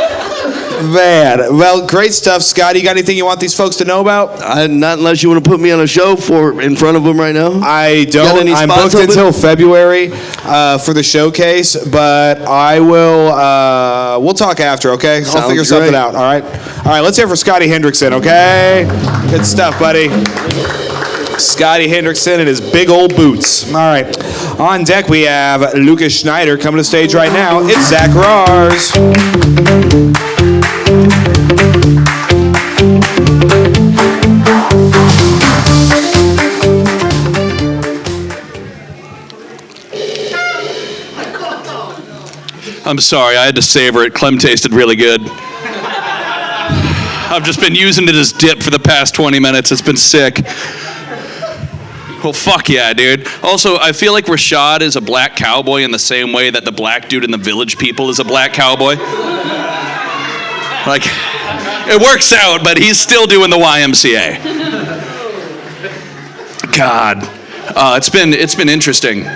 Man, well, great stuff, Scotty. You got anything you want these folks to know about? Not unless you want to put me on a show in front of them right now. I Got don't. any I'm spots booked open? until February for the showcase, but I will. We'll talk after, okay? I'll Sounds figure something great. out. All right. All right. Let's hear it for Scotty Hendrickson, okay? Good stuff, buddy. Scotty Hendrickson and his big old boots. All right. On deck we have Lucas Schneider coming to the stage right now. It's Zach Rars. I'm sorry, I had to savor it. Clem tasted really good. I've just been using it as dip for the past 20 minutes. It's been sick. Well, fuck yeah, dude. Also, I feel like Rashad is a black cowboy in the same way that the black dude in the Village People is a black cowboy. Like, it works out, but he's still doing the YMCA. God. It's been interesting.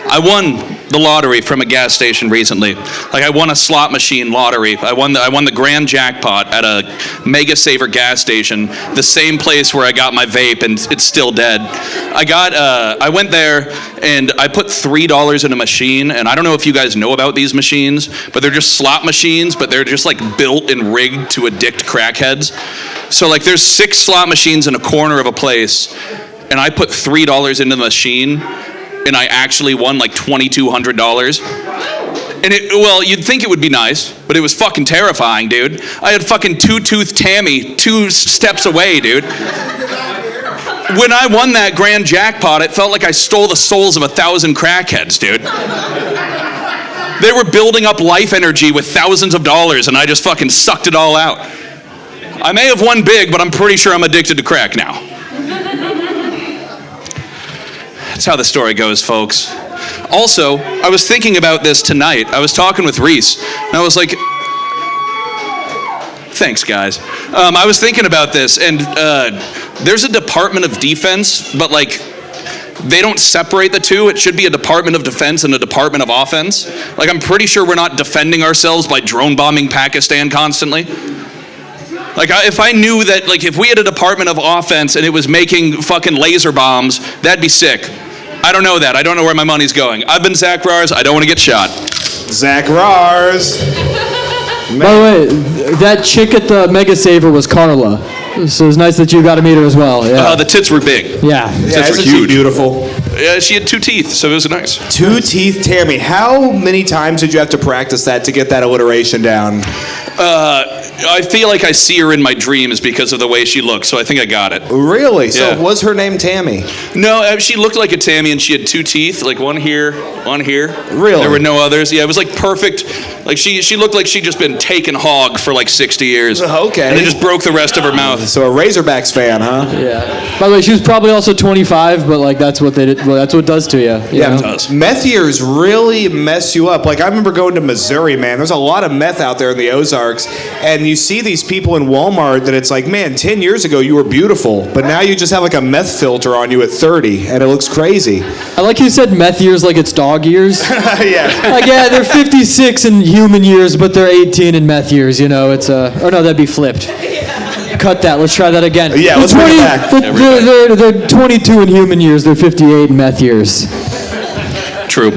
I won the lottery from a gas station recently. Like, I won a slot machine lottery. I won the grand jackpot at a Mega Saver gas station, the same place where I got my vape, and it's still dead. I went there and I put $3 in a machine, and I don't know if you guys know about these machines, but they're just slot machines, but they're just like built and rigged to addict crackheads. So like, there's 6 slot machines in a corner of a place, and I put $3 into the machine, and I actually won like $2,200. And well, you'd think it would be nice, but it was fucking terrifying, dude. I had fucking two-toothed Tammy 2 steps away, dude. When I won that grand jackpot, it felt like I stole the souls of 1,000 crackheads, dude. They were building up life energy with thousands of dollars, and I just fucking sucked it all out. I may have won big, but I'm pretty sure I'm addicted to crack now. That's how the story goes, folks. Also, I was thinking about this tonight. I was talking with Reese, and I was like, thanks, guys. I was thinking about this, and there's a Department of Defense, but like, they don't separate the two. It should be a Department of Defense and a Department of Offense. Like, I'm pretty sure we're not defending ourselves by drone bombing Pakistan constantly. Like, if I knew that, like, if we had a Department of Offense and it was making fucking laser bombs, that'd be sick. I don't know that. I don't know where my money's going. I've been Zach Rars. I don't want to get shot. Zach Rars. By the way, that chick at the Mega Saver was Carla. So it's nice that you got to meet her as well. Yeah. The tits were big. Yeah. Yeah, Tits were isn't she huge. beautiful? Yeah, she had 2 teeth, so it was nice. 2 teeth, Tammy. How many times did you have to practice that to get that alliteration down? I feel like I see her in my dreams because of the way she looks, so I think I got it. Really? Yeah. So was her name Tammy? No, she looked like a Tammy, and she had 2 teeth, like one here, one here. Really? There were no others. Yeah, it was like perfect. Like she looked like she'd just been taken hog for like 60 years. Okay. And they just broke the rest of her mouth. So a Razorbacks fan, huh? Yeah. By the way, she was probably also 25, but like that's what they did. Well, that's what it does to you. you know? It does. Meth years really mess you up. Like I remember going to Missouri, man. There's a lot of meth out there in the Ozarks, and you see these people in Walmart that it's like, man, 10 years ago you were beautiful, but now you just have like a meth filter on you at 30, and it looks crazy. I like you said meth years like it's dog years. Yeah. Like, yeah, they're 56 in human years, but they're 18 in meth years. You know, it's or no, that'd be flipped. Cut that. Let's try that again. Yeah, let's bring it back. They're 22 in human years. They're 58 in meth years. True.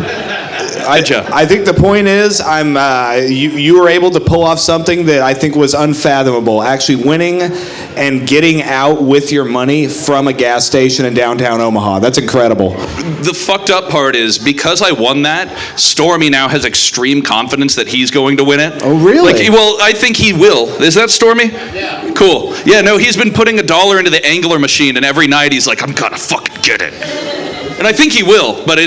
I think the point is, you were able to pull off something that I think was unfathomable. Actually winning and getting out with your money from a gas station in downtown Omaha. That's incredible. The fucked up part is because I won that, Stormy now has extreme confidence that he's going to win it. Oh, really? Like, well, I think he will. Is that Stormy? Yeah. Cool. Yeah, no, he's been putting $1 into the angler machine, and every night he's like, I'm gonna fucking get it. And I think he will, but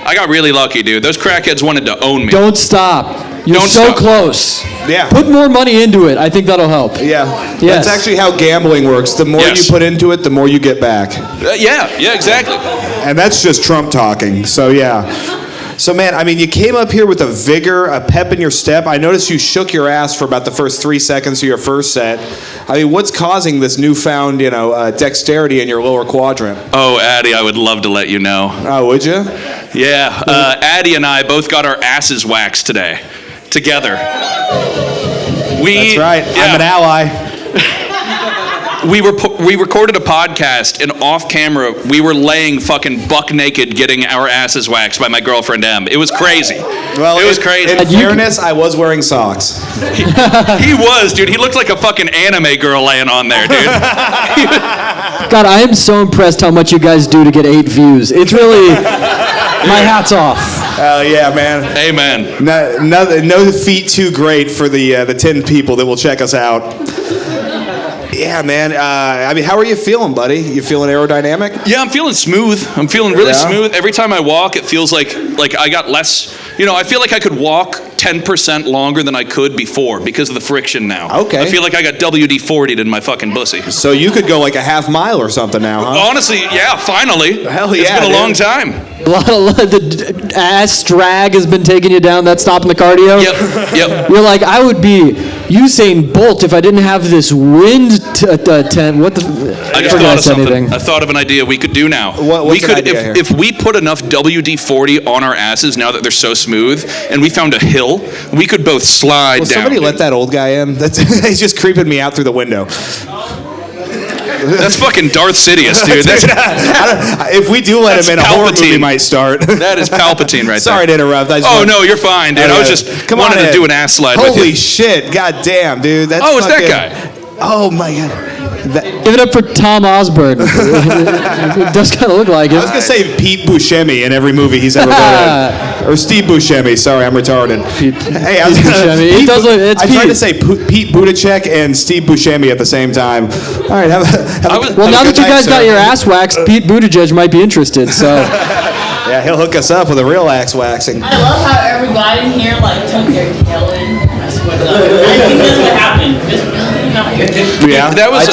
I got really lucky, dude. Those crackheads wanted to own me. Don't stop. You're Don't so stop. close. Yeah. Put more money into it. I think that'll help. Yeah. Yes. That's actually how gambling works. The more Yes. you put into it, the more you get back. Yeah, exactly. And that's just Trump talking. So, yeah. So, man, I mean, you came up here with a vigor, a pep in your step. I noticed you shook your ass for about the first 3 seconds of your first set. I mean, what's causing this newfound, dexterity in your lower quadrant? Oh, Addy, I would love to let you know. Oh, would you? Yeah, Addy and I both got our asses waxed today, together. That's right. Yeah. I'm an ally. We recorded a podcast, and off camera, we were laying fucking buck naked getting our asses waxed by my girlfriend M. It was crazy. Well, it was crazy. In fairness, I was wearing socks. He was, dude. He looked like a fucking anime girl laying on there, dude. God, I am so impressed how much you guys do to get 8 views. It's really my hat's off. Hell yeah, man. Amen. No feat too great for the 10 people that will check us out. Yeah, man. I mean, how are you feeling, buddy? You feeling aerodynamic? Yeah, I'm feeling smooth. I'm feeling really smooth. Every time I walk, it feels like I got less. I feel like I could walk 10% longer than I could before because of the friction now. Okay. I feel like I got WD-40'd in my fucking pussy. So you could go like a half mile or something now, huh? Honestly, yeah, finally. Hell It's yeah, been a long dude. time. The ass drag has been taking you down. That's stopping the cardio. Yep. You're like, I would be Usain Bolt if I didn't have this wind tent. What the? I just thought of something. I thought of an idea we could do now. What's an idea here? If we put enough WD-40 on our asses now that they're so smooth, and we found a hill, we could both slide Will down. somebody let that old guy in? He's just creeping me out through the window. That's fucking Darth Sidious, dude. If we do let him in, a horror movie Palpatine. might start. That is Palpatine right Sorry to there. interrupt. No, you're fine, dude. I was just wanted to do an ass slide with Holy you. shit. God damn, dude. That's Oh, it's that fucking- guy. Oh, my God. Give it up for Tom Osborne. It does kind of look like him. I was going to say Pete Buscemi in every movie he's ever been in. Or Steve Buscemi. Sorry, I'm retarded. Hey, I was Buscemi. It does look- it's I tried Pete. to say Pete Buttigieg and Steve Buscemi at the same time. All right, Well, now that you guys got your ass waxed, Pete Buttigieg might be interested. So Yeah, he'll hook us up with a real axe waxing. I love how everybody in here took their tail in. I swear to God. I think that's what happened. Just not here. Yeah, That was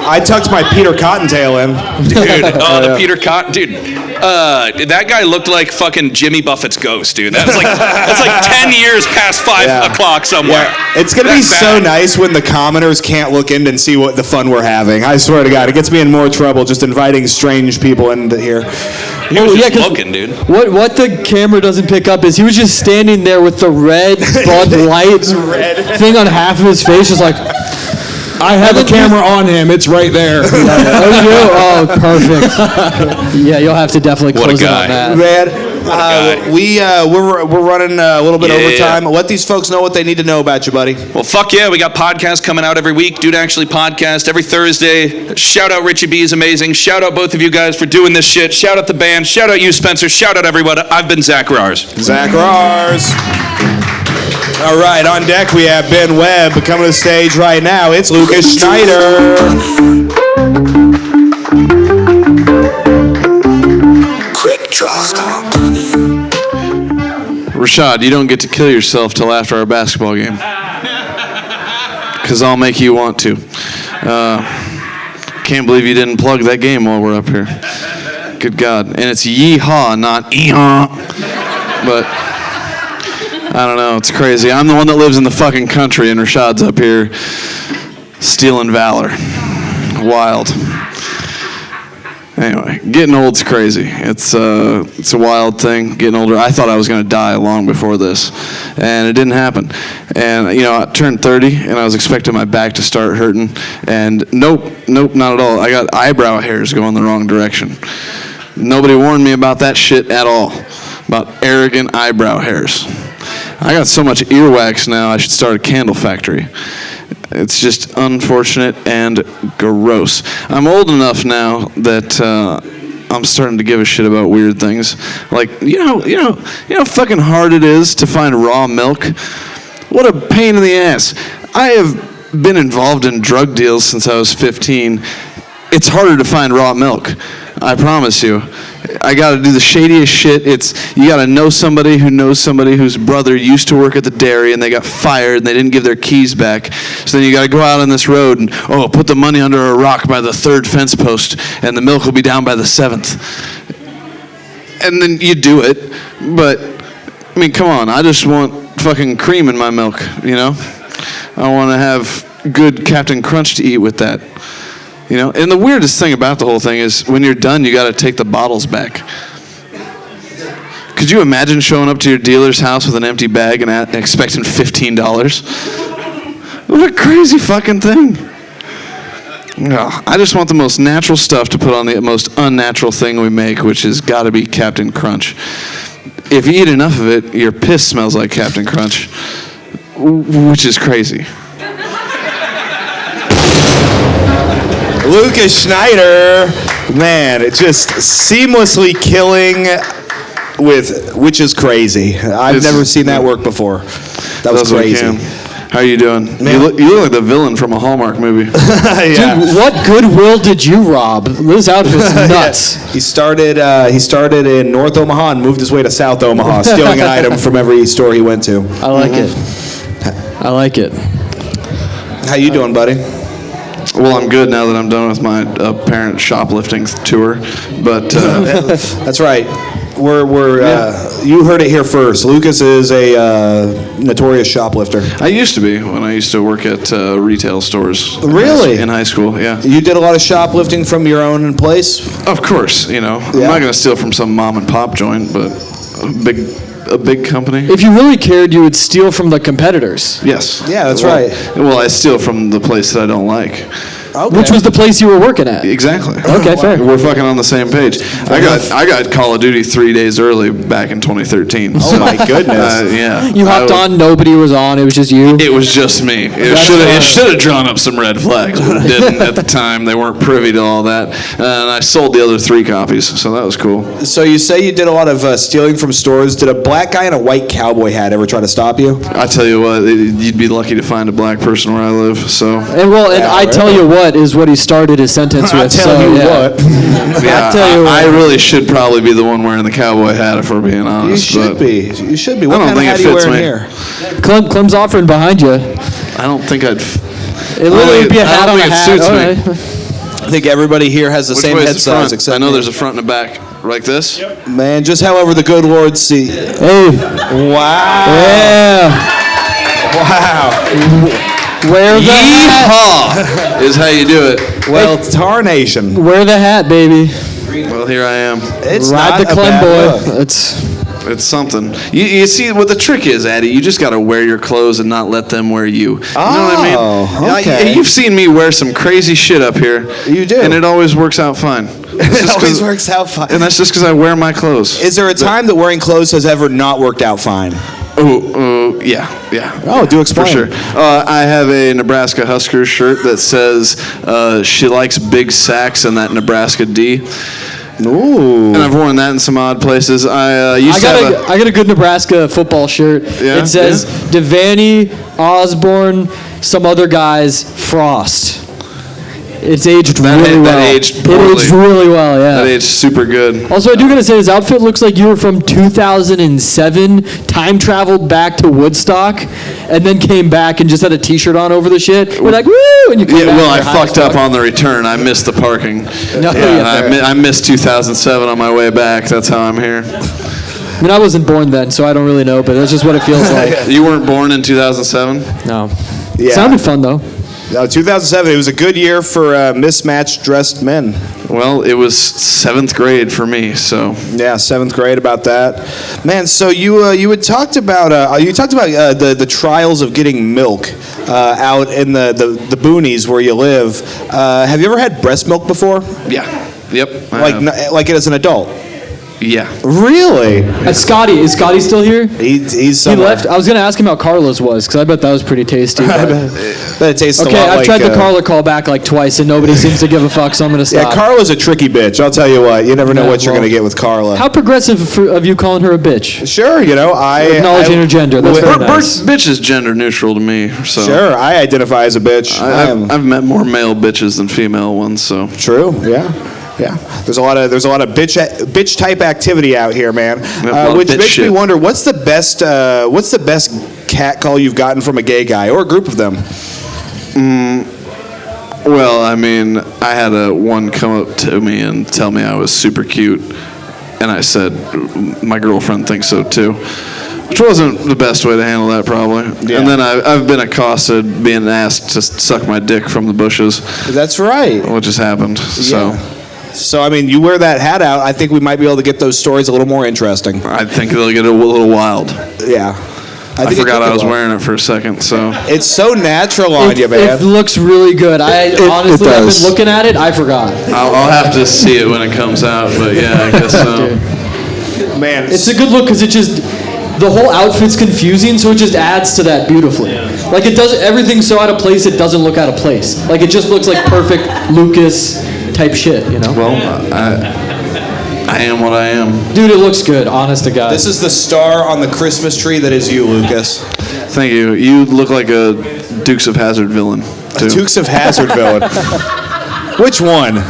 I tucked my Peter Cottontail in. Dude, the Peter Cotton, dude. That guy looked like fucking Jimmy Buffett's ghost, dude. That's like 10 years past 5 o'clock somewhere. Yeah. It's gonna be That's so bad. nice when the commoners can't look in and see what the fun we're having. I swear to God, it gets me in more trouble just inviting strange people into here. He was just 'cause looking, dude. what the camera doesn't pick up is he was just standing there with the red Bud Light thing on half of his face, just like. I have a camera on him. It's right there. Oh, perfect. Yeah, you'll have to definitely What a close it guy. on that. Man, guy. we're running a little bit Yeah. overtime. Let these folks know what they need to know about you, buddy. Well, fuck yeah, we got podcasts coming out every week. Dude Actually podcast every Thursday. Shout out Richie B is amazing. Shout out both of you guys for doing this shit. Shout out the band. Shout out you, Spencer. Shout out everybody. I've been Zach Rars. Zach Rars. All right, on deck we have Ben Webb. Coming to the stage right now, it's Lucas Schneider. Quik Draw. Rashad, you don't get to kill yourself till after our basketball game. Because I'll make you want to. Can't believe you didn't plug that game while we're up here. Good God. And it's yeehaw, not ee-haw. But I don't know. It's crazy. I'm the one that lives in the fucking country, and Rashad's up here stealing valor. Wild. Anyway, getting old's crazy. It's a wild thing, getting older. I thought I was going to die long before this, and it didn't happen. And, I turned 30, and I was expecting my back to start hurting, and nope, not at all. I got eyebrow hairs going the wrong direction. Nobody warned me about that shit at all, about arrogant eyebrow hairs. I got so much earwax now, I should start a candle factory. It's just unfortunate and gross. I'm old enough now that I'm starting to give a shit about weird things. Like, you know how fucking hard it is to find raw milk? What a pain in the ass. I have been involved in drug deals since I was 15. It's harder to find raw milk. I promise you. I got to do the shadiest shit. You got to know somebody who knows somebody whose brother used to work at the dairy and they got fired and they didn't give their keys back. So then you got to go out on this road and, put the money under a rock by the 3rd fence post and the milk will be down by the 7th. And then you do it. But, I mean, come on. I just want fucking cream in my milk, I want to have good Captain Crunch to eat with that. And the weirdest thing about the whole thing is when you're done, you got to take the bottles back. Could you imagine showing up to your dealer's house with an empty bag and expecting $15? What a crazy fucking thing. I just want the most natural stuff to put on the most unnatural thing we make, which has got to be Captain Crunch. If you eat enough of it, your piss smells like Captain Crunch, which is crazy. Lucas Schneider, man, it's just seamlessly killing which is crazy. I've never seen that work before. That was crazy. How are you doing? You look like the villain from a Hallmark movie. Yeah. Dude, what Goodwill did you rob? This outfit's nuts. Yeah. He started in North Omaha and moved his way to South Omaha, stealing an item from every store he went to. I like it. How you doing, buddy? Well, I'm good now that I'm done with my apparent shoplifting tour, but that's right. You heard it here first. Lucas is a notorious shoplifter. I used to be when I used to work at retail stores. Really? In high school, yeah. You did a lot of shoplifting from your own place? Of course, I'm not going to steal from some mom and pop joint, but a big company. If you really cared, you would steal from the competitors. Yes. Yeah, that's right. Well, I steal from the place that I don't like. Okay. Which was the place you were working at. Exactly. Okay, fair. We're fucking on the same page. I got Call of Duty 3 days early back in 2013. Oh my goodness. Yeah. You hopped on, nobody was on, it was just you? It was just me. It should have drawn up some red flags, but it didn't at the time. They weren't privy to all that. And I sold the other 3 copies, so that was cool. So you say you did a lot of stealing from stores. Did a black guy in a white cowboy hat ever try to stop you? I tell you what, you'd be lucky to find a black person where I live. So. Tell you what is what he started his sentence with. I'll tell you what. Yeah, I really should probably be the one wearing the cowboy hat if we're being honest. You should be. What I don't kind think of hat it are you fits wearing me. here? Clem's offering behind you. I don't think I'd. It literally would be a hat on a hat. Suits Okay. me. I think everybody here has the same head size. Except I know there's a front and a back like this. Yep. Man, just however the good Lord see. Hey. Wow. Yeah. Wow. Wear the hat. Is how you do it. Well, tarnation. Wear the hat, baby. Well, here I am. It's Ride not the a Clem bad boy. look. It's something. You see, what the trick is, Addy, you just got to wear your clothes and not let them wear you. You know what I mean? Okay. You've seen me wear some crazy shit up here. You do. And it always works out fine. It always works out fine. And that's just because I wear my clothes. Is there a time that wearing clothes has ever not worked out fine? Yeah. Oh, do explain. For sure. I have a Nebraska Huskers shirt that says she likes big sacks and that Nebraska D. Ooh. And I've worn that in some odd places. I used to have I got a good Nebraska football shirt. Yeah? It says Devaney, Osborne, some other guys, Frost. It's aged really well. That aged It poorly. aged really well, yeah. That aged super good. Also, I do gotta say, his outfit looks like you were from 2007, time traveled back to Woodstock, and then came back and just had a T-shirt on over the shit. We're like, woo! And you come Yeah, back well, and I you're high as fucked up fuck. on the return. I missed the parking. No, yeah, I missed 2007 on my way back. That's how I'm here. I mean, I wasn't born then, so I don't really know, but that's just what it feels like. You weren't born in 2007? No. Yeah. Sounded fun, though. No, 2007, it was a good year for mismatched dressed men. Well, it was 7th grade for me, so. Yeah, 7th grade about that. Man, so you had talked about the trials of getting milk out in the boonies where you live. Have you ever had breast milk before? Yeah. Yep. Like as an adult? Yeah. Really? Is Scotty still here? He's He somewhere. left. I was gonna ask him how Carla's was, because I bet that was pretty tasty. But it tastes a Okay, lot I've like... tried the Carla call back like twice, and nobody seems to give a fuck, so I'm gonna stop. Yeah, Carla's a tricky bitch. I'll tell you what. You never know Yeah, what you're well, going to get with Carla. How progressive of you calling her a bitch? Sure, Acknowledging her gender. That's very nice. Bitch is gender neutral to me, so. Sure, I identify as a bitch. I've met more male bitches than female ones, so. True. Yeah. Yeah. There's a lot of bitch type activity out here, man. Which bitch makes me shit. wonder what's the best cat call you've gotten from a gay guy or a group of them? Well, I mean, I had one come up to me and tell me I was super cute, and I said, my girlfriend thinks so too. Which wasn't the best way to handle that, probably. Yeah. And then I've been accosted, being asked to suck my dick from the bushes, That's right. which has happened. So Yeah. So I mean, you wear that hat out. I think we might be able to get those stories a little more interesting. I think they'll get a little wild. Yeah. I think it forgot could I get was wild. wearing it for a second, so. It's so natural on you, man. It looks really good. Honestly, I've does. been looking at it. I forgot. I'll have to see it when it comes out, but yeah, I guess so. Dude. Man, It's a good look because the whole outfit's confusing, so it just adds to that beautifully. Like it does everything's so out of place, it doesn't look out of place. Like it just looks like perfect Lucas type shit, you know? Well, I am what I am. Dude, it looks good, honest to God. this is the star on the Christmas tree that is you, Lucas. Thank you. You look like a Dukes of Hazzard villain, too. Dukes of Hazzard villain. Which one?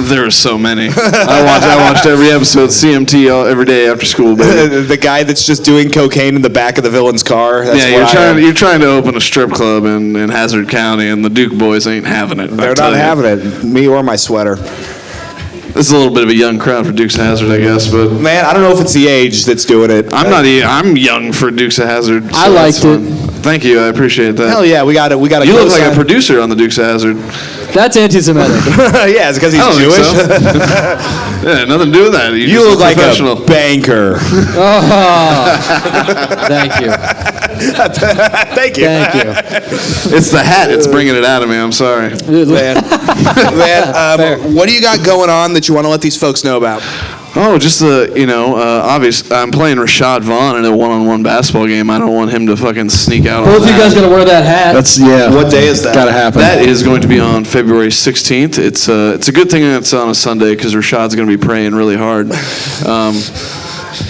There are so many. I watched every episode of CMT every day after school, baby. The guy that's just doing cocaine in the back of the villain's car. That's Yeah, what you're trying to open a strip club in Hazard County, and the Duke boys ain't having it. They're not having it. Me or my sweater. This is a little bit of a young crowd for Dukes of Hazzard, I guess, but Man, I don't know if it's the age that's doing it. I'm young for Dukes of Hazzard. So I liked that's it. fun. Thank you, I appreciate that. Hell yeah, we got it. We got. You look like a producer on the Dukes of Hazzard. That's anti-Semitic. Yeah, it's because he's I don't Jewish. think so. Yeah, nothing to do with that. You just look like professional. a banker. Thank you. Thank you. Thank you. It's the hat. It's bringing it out of me. I'm sorry. Man, what do you got going on that you want to let these folks know about? Oh, just the, obvious. I'm playing Rashad Vaughn in a one-on-one basketball game. I don't want him to fucking sneak out Both on of you that. guys gonna wear that hat. What day is that? Gotta happen. That is going to be on February 16th. It's a good thing that it's on a Sunday because Rashad's going to be praying really hard.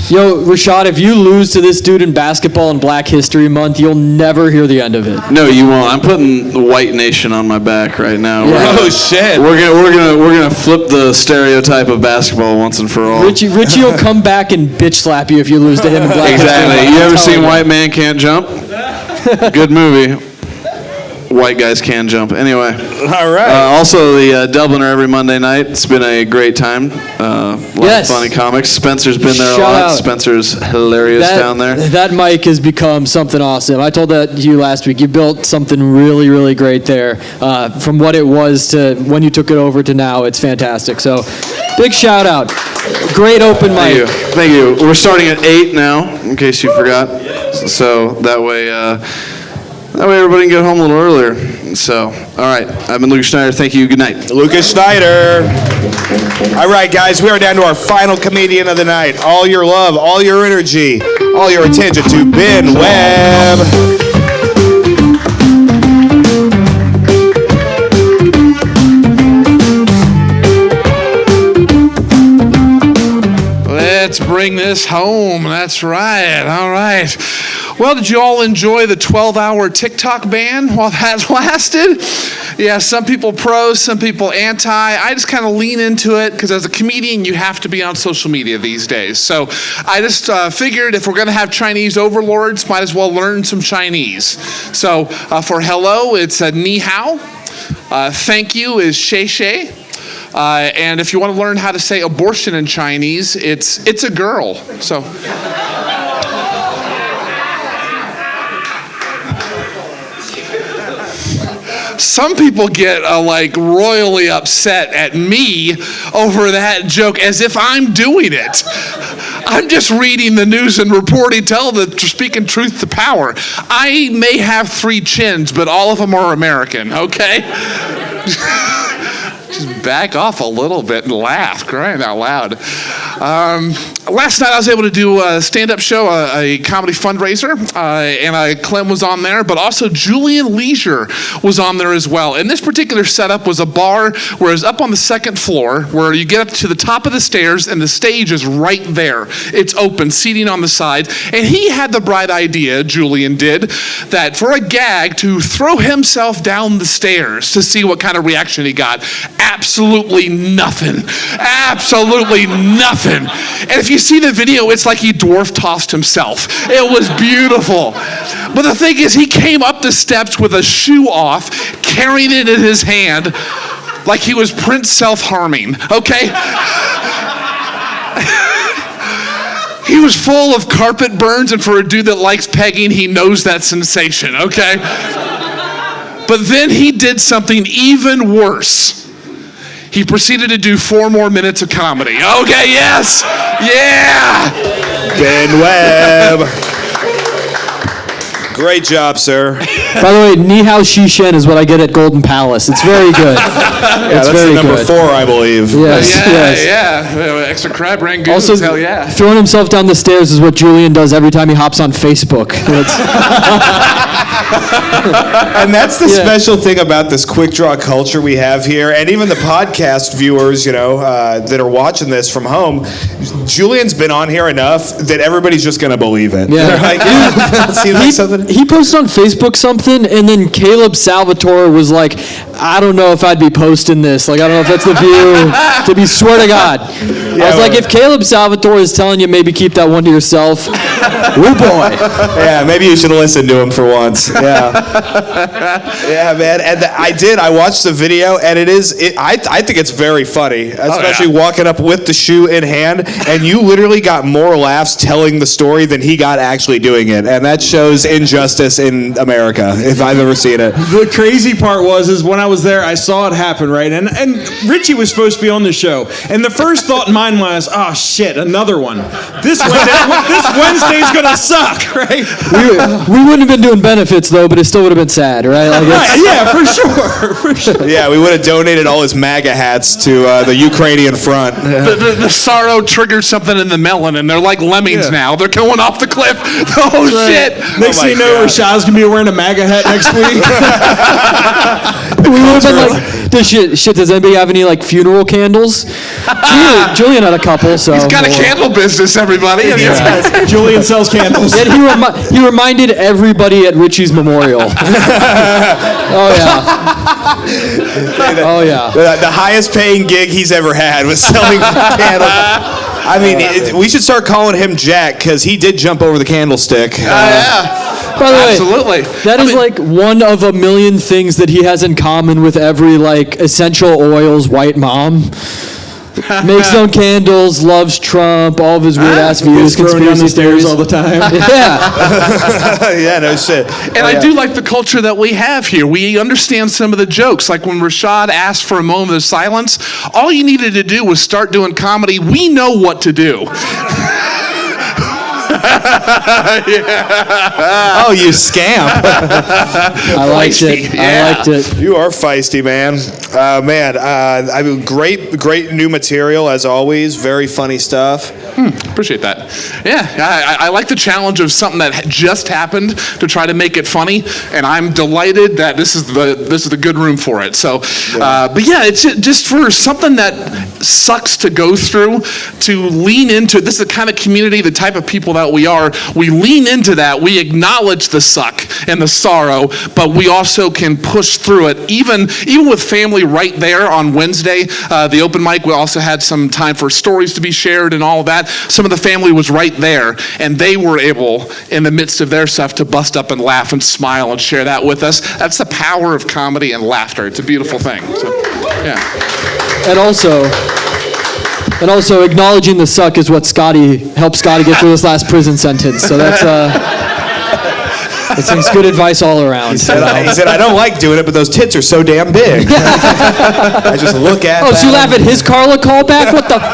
Yo, Rashad, if you lose to this dude in basketball in Black History Month, you'll never hear the end of it. No, you won't. I'm putting the white nation on my back right now. Yeah. Oh shit! We're gonna flip the stereotype of basketball once and for all. Richie will come back and bitch slap you if you lose to him in Black History Month. Exactly. You I'm ever telling seen you. White Man Can't Jump? Good movie. White guys can jump. Anyway. All right. Also, the Dubliner every Monday night. It's been a great time. A lot Yes. of funny comics. Spencer's been there Shout a lot. out. Spencer's hilarious down there. That mic has become something awesome. I told that to you last week. You built something really, really great there. From what it was to when you took it over to now, it's fantastic. So, big shout out. Great open mic. Thank you. We're starting at 8 now, in case you forgot. So that way everybody can get home a little earlier. So, all right. I've been Lucas Schneider. Thank you. Good night. Lucas Schneider. All right, guys, we are down to our final comedian of the night. All your love, all your energy, all your attention to Ben Webb. Let's bring this home. That's right. All right. Well, did you all enjoy the 12-hour TikTok ban while that lasted? Yeah, some people pro, some people anti. I just kind of lean into it because as a comedian, you have to be on social media these days. So I just figured if we're going to have Chinese overlords, might as well learn some Chinese. So for hello, it's ni hao. Thank you is xie xie. And if you want to learn how to say abortion in Chinese, it's a girl. So. Some people get like royally upset at me over that joke as if I'm doing it. I'm just reading the news and reporting, speaking truth to power. I may have 3 chins, but all of them are American, okay? Just back off a little bit and laugh, crying out loud. Last night I was able to do a stand-up show, a comedy fundraiser, and Clem was on there, but also Julian Leisure was on there as well. And this particular setup was a bar where it's up on the 2nd floor, where you get up to the top of the stairs, and the stage is right there. It's open, seating on the side. And he had the bright idea, Julian did, that for a gag to throw himself down the stairs to see what kind of reaction he got. Absolutely nothing. Absolutely nothing. And if you see the video, it's like he dwarf tossed himself. It was beautiful. But the thing is, he came up the steps with a shoe off, carrying it in his hand like he was Prince self-harming, okay? He was full of carpet burns, and for a dude that likes pegging, he knows that sensation, okay? But then he did something even worse. He proceeded to do 4 more minutes of comedy. Okay, yes, yeah. Ben Webb. Great job, sir. By the way, Ni Hao Shi Shen is what I get at Golden Palace. It's very good. That's very number good. 4, I believe. Yes, yeah. Extra crab rangoons, also, hell yeah. Throwing himself down the stairs is what Julian does every time he hops on Facebook. And that's the special thing about this Quik Draw culture we have here, and even the podcast viewers, that are watching this from home. Julian's been on here enough that everybody's just going to believe it. Yeah. Like, seems like something. He posted on Facebook something, and then Caleb Salvatore was like, I don't know if I'd be posting this. Like, I don't know if that's the view. To be swear to God. I was like, if Caleb Salvatore is telling you maybe keep that one to yourself, oh boy. Yeah, maybe you should listen to him for once. Yeah. Yeah, man. And I watched the video, and I think it's very funny, especially walking up with the shoe in hand, and you literally got more laughs telling the story than he got actually doing it. And that shows injustice in America, if I've ever seen it. The crazy part was when I was there, I saw it happen, right? And Richie was supposed to be on the show. And the first thought in mine was, oh, shit, another one. This Wednesday's going to suck, right? We wouldn't have been doing benefits, though, but it still would have been sad, right? Like yeah, for sure. Yeah, we would have donated all his MAGA hats to the Ukrainian front. The sorrow triggered something in the melon, and they're like lemmings now. They're going off the cliff. Oh, shit. Next thing you know, Rashad's going to be wearing a MAGA hat next week. We would have been like, does anybody have any like funeral candles? Julian had a couple, so. He's got a candle business, everybody. Yeah. Julian sells candles. Yeah, he reminded everybody at Richie's memorial. Oh yeah. Oh yeah. The highest paying gig he's ever had was selling candles. I mean, we should start calling him Jack because he did jump over the candlestick. Yeah. By the way, absolutely. That is like one of a million things that he has in common with every like essential oils white mom. Makes his own candles, loves Trump, all of his weird ass views, throwing down the stairs all the time. Yeah. Yeah, no shit. And I do like the culture that we have here. We understand some of the jokes. Like when Rashad asked for a moment of silence, all you needed to do was start doing comedy. We know what to do. Yeah. Oh, you scamp. I liked it. Yeah. I liked it. You are feisty, man. Man, I mean, great new material as always. Very funny stuff. Appreciate that. Yeah, I like the challenge of something that just happened to try to make it funny, and I'm delighted that this is the good room for it. So, but yeah, it's just for something that sucks to go through, to lean into. This is the kind of community, the type of people that we are. We lean into that. We acknowledge the suck and the sorrow, but we also can push through it. Even with family right there on Wednesday, the open mic, we also had some time for stories to be shared and all of that. Some of the family was right there, and they were able, in the midst of their stuff, to bust up and laugh and smile and share that with us. That's the power of comedy and laughter. It's a beautiful thing. So, yeah. And also acknowledging the suck is what helped Scotty get through this last prison sentence. So that's some good advice all around. He said, I don't like doing it, but those tits are so damn big. I just look at so you laugh at his Carla callback? What the fuck?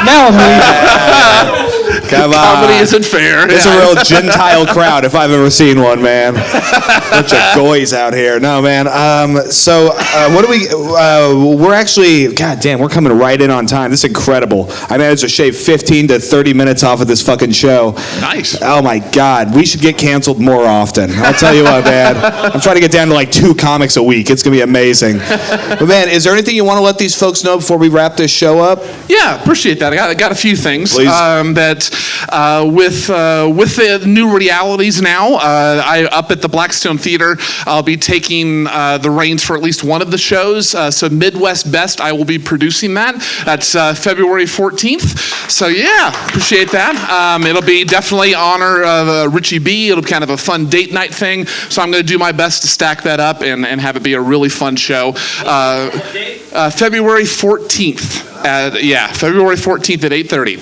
Now I'm leaving. Come on. Comedy isn't fair. It's a real Gentile crowd if I've ever seen one, man. Bunch of goys out here. No, man. What do we... we're actually... God damn, we're coming right in on time. This is incredible. I managed to shave 15 to 30 minutes off of this fucking show. Nice. Oh, my God. We should get canceled more often. I'll tell you what, man. I'm trying to get down to like 2 comics a week. It's going to be amazing. But, man, is there anything you want to let these folks know before we wrap this show up? Yeah, appreciate that. I got a few things. Please. With the new realities now, up at the Blackstone Theater, I'll be taking the reins for at least one of the shows. So Midwest Best, I will be producing that. That's February 14th. So yeah, appreciate that. It'll be definitely honor of Richie B. It'll be kind of a fun date night thing. So I'm going to do my best to stack that up and have it be a really fun show. February 14th. February 14th at 8:30.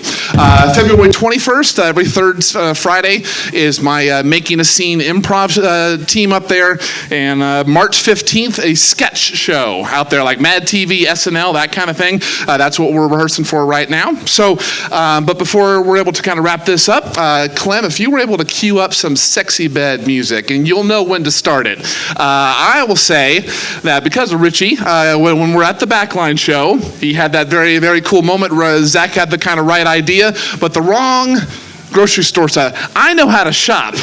February 21st, every third Friday, is my Making a Scene improv team up there. And March 15th, a sketch show out there, like Mad TV, SNL, that kind of thing. That's what we're rehearsing for right now. So, but before we're able to kind of wrap this up, Clem, if you were able to cue up some sexy bed music, and you'll know when to start it. I will say that because of Richie, when we're at the Backline show, he had that very, very cool moment where Zach had the kind of right idea, but the wrong grocery store side. I know how to shop.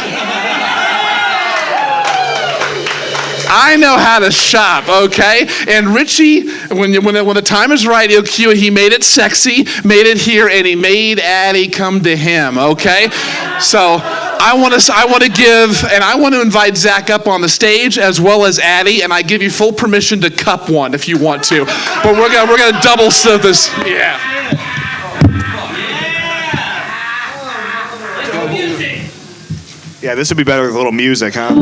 I know how to shop, okay? And Richie, when the time is right, he'll cue it. He made it sexy, made it here, and he made Addy come to him, okay? So I want to invite Zach up on the stage as well as Addy, and I give you full permission to cup one if you want to. But we're gonna double serve this. Yeah. Yeah, this would be better with a little music, huh?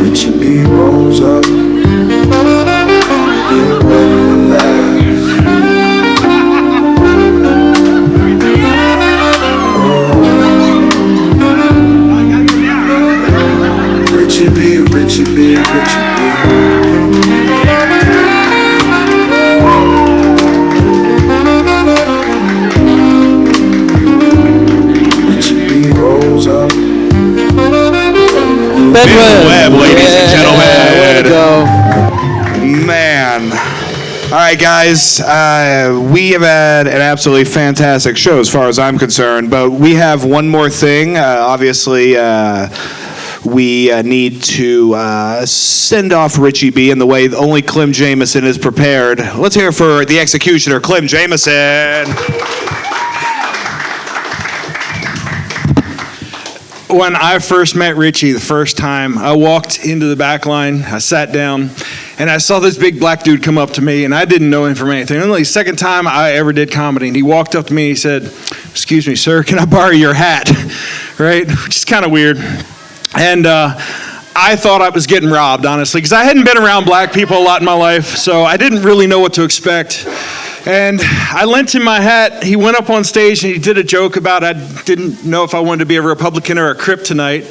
Richie B rolls up. Richie B, Richie B, Richie B. Web, ladies and gentlemen. Way to go. Man. All right, guys. We have had an absolutely fantastic show as far as I'm concerned, but we have one more thing. Obviously, we need to send off Richie B in the way only Clem Jameson is prepared. Let's hear for the executioner, Clem Jameson. When I first met Richie the first time, I walked into the back line, I sat down, and I saw this big black dude come up to me, and I didn't know him from anything. Only the second time I ever did comedy, and he walked up to me and he said, "Excuse me, sir, can I borrow your hat?" Right? Which is kind of weird. And I thought I was getting robbed, honestly, because I hadn't been around black people a lot in my life, so I didn't really know what to expect. And I lent him my hat. He went up on stage and he did a joke about I didn't know if I wanted to be a Republican or a Kryptonite,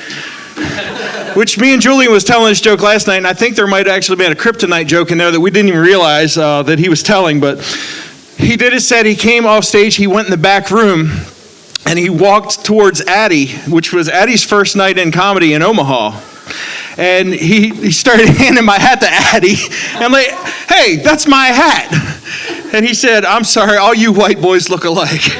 which me and Julian was telling this joke last night, and I think there might have actually been a Kryptonite joke in there that we didn't even realize that he was telling, but he did his set. He came off stage. He went in the back room, and he walked towards Addy, which was Addy's first night in comedy in Omaha. And he started handing my hat to Addy. And I'm like, hey, that's my hat. And he said, I'm sorry, all you white boys look alike.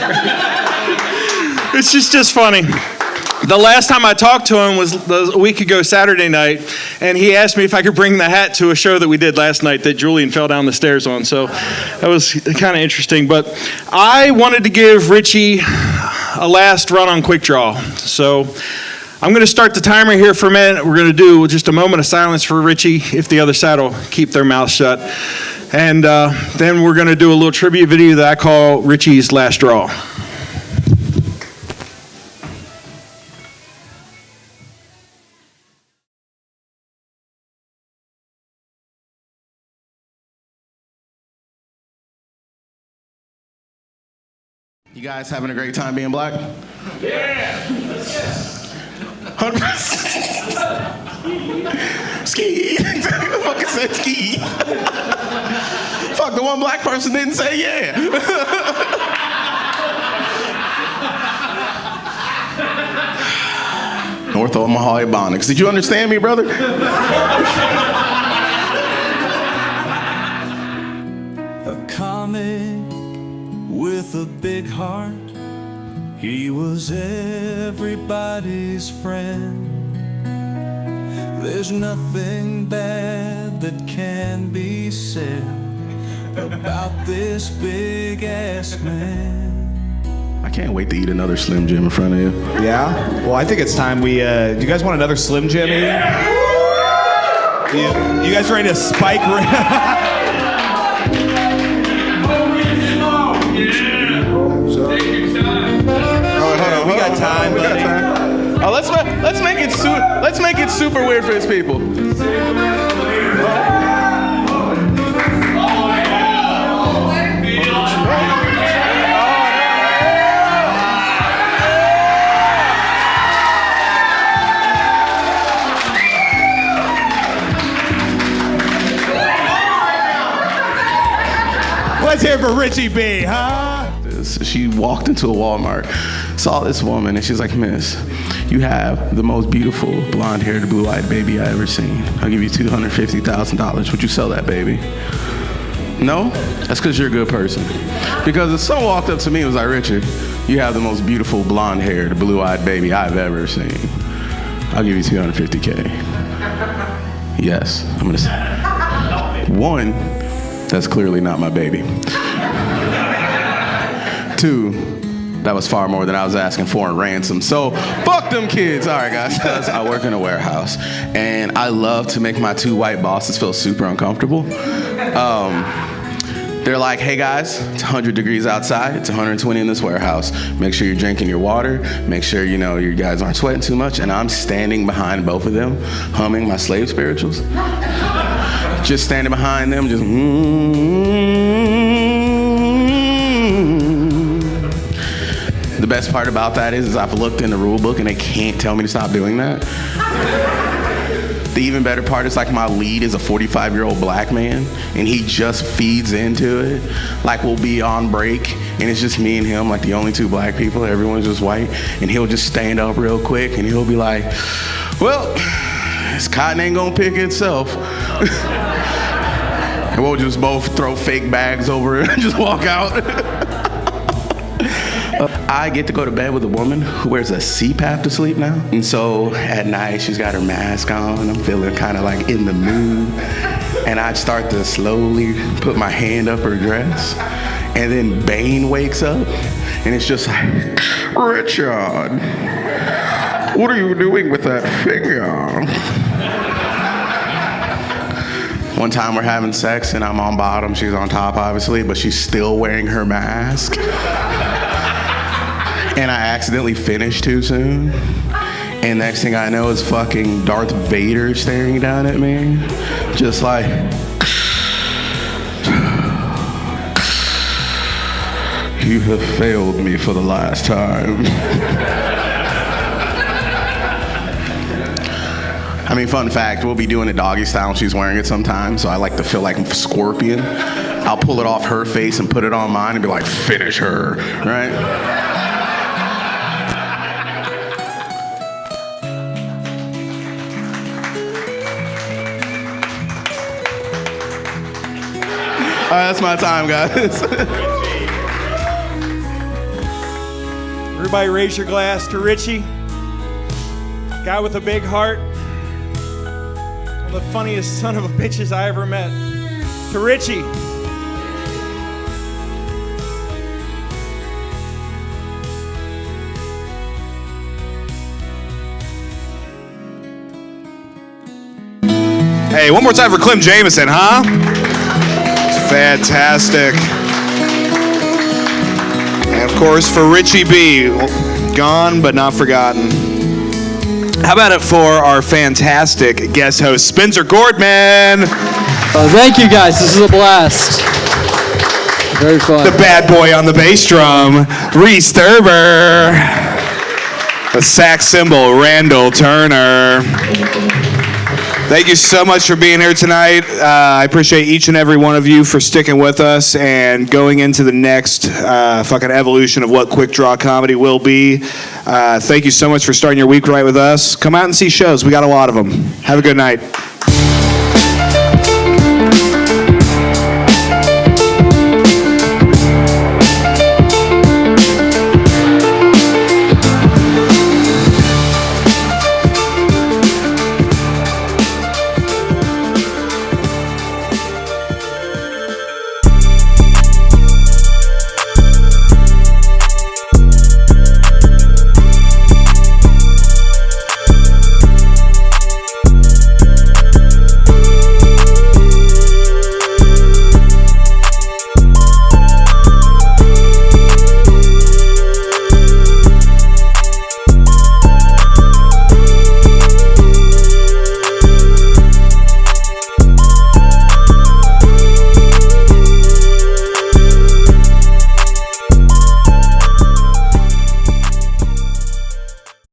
It's just funny. The last time I talked to him was a week ago Saturday night, and he asked me if I could bring the hat to a show that we did last night that Julian fell down the stairs on. So that was kind of interesting. But I wanted to give Richie a last run on Quik Draw. So I'm going to start the timer here for a minute. We're going to do just a moment of silence for Richie, if the other side will keep their mouth shut. And then we're going to do a little tribute video that I call Richie's Last Draw. You guys having a great time being black? Yeah. 100%. Ski. Fucking said ski. Fuck, the one black person didn't say yeah. North Omaha Ebonics. Did you understand me, brother? A comic with a big heart. He was everybody's friend. There's nothing bad that can be said about this big ass man. I can't wait to eat another Slim Jim in front of you. Yeah? Well, I think it's time we, do you guys want another Slim Jim? Yeah. You guys ready to spike? We got time, buddy. Oh, let's make it super weird for his people. Let's hear it for Richie B, huh? She walked into a Walmart, saw this woman, and she's like, Miss, you have the most beautiful blonde-haired, blue-eyed baby I ever seen. I'll give you $250,000. Would you sell that baby? No? That's because you're a good person. Because if someone walked up to me and was like, Richard, you have the most beautiful blonde-haired, blue-eyed baby I've ever seen. I'll give you $250K. Yes, I'm gonna say. One, that's clearly not my baby. Two, that was far more than I was asking for in ransom. So, fuck them kids. All right, guys. I work in a warehouse, and I love to make my two white bosses feel super uncomfortable. They're like, hey, guys, it's 100 degrees outside. It's 120 in this warehouse. Make sure you're drinking your water. Make sure, you guys aren't sweating too much. And I'm standing behind both of them, humming my slave spirituals. Just standing behind them, just The best part about that is I've looked in the rule book and they can't tell me to stop doing that. The even better part is like my lead is a 45-year-old black man and he just feeds into it. Like we'll be on break and it's just me and him, like the only two black people, everyone's just white, and he'll just stand up real quick and he'll be like, well, this cotton ain't gonna pick itself. And we'll just both throw fake bags over it and just walk out. I get to go to bed with a woman who wears a CPAP to sleep now. And so at night, she's got her mask on. I'm feeling kind of like in the mood. And I start to slowly put my hand up her dress. And then Bane wakes up. And it's just like, Richard, what are you doing with that finger? One time we're having sex and I'm on bottom, she's on top obviously, but she's still wearing her mask. And I accidentally finished too soon. And next thing I know is fucking Darth Vader staring down at me. Just like, you have failed me for the last time. I mean, fun fact, we'll be doing a doggy style and she's wearing it sometimes, so I like to feel like I'm Scorpion. I'll pull it off her face and put it on mine and be like, finish her, right? that's my time, guys. Everybody raise your glass to Richie. Guy with a big heart. One of the funniest son of a bitches I ever met. To Richie. Hey, one more time for Clem Jameson, huh? Fantastic. And of course for Richie B. Gone but not forgotten. How about it for our fantastic guest host, Spencer Gordman? Thank you guys. This is a blast. Very fun. The bad boy on the bass drum, Reese Thurber. The sax cymbal, Randall Turner. Thank you so much for being here tonight. I appreciate each and every one of you for sticking with us and going into the next fucking evolution of what Quik Draw comedy will be. Thank you so much for starting your week right with us. Come out and see shows. We got a lot of them. Have a good night.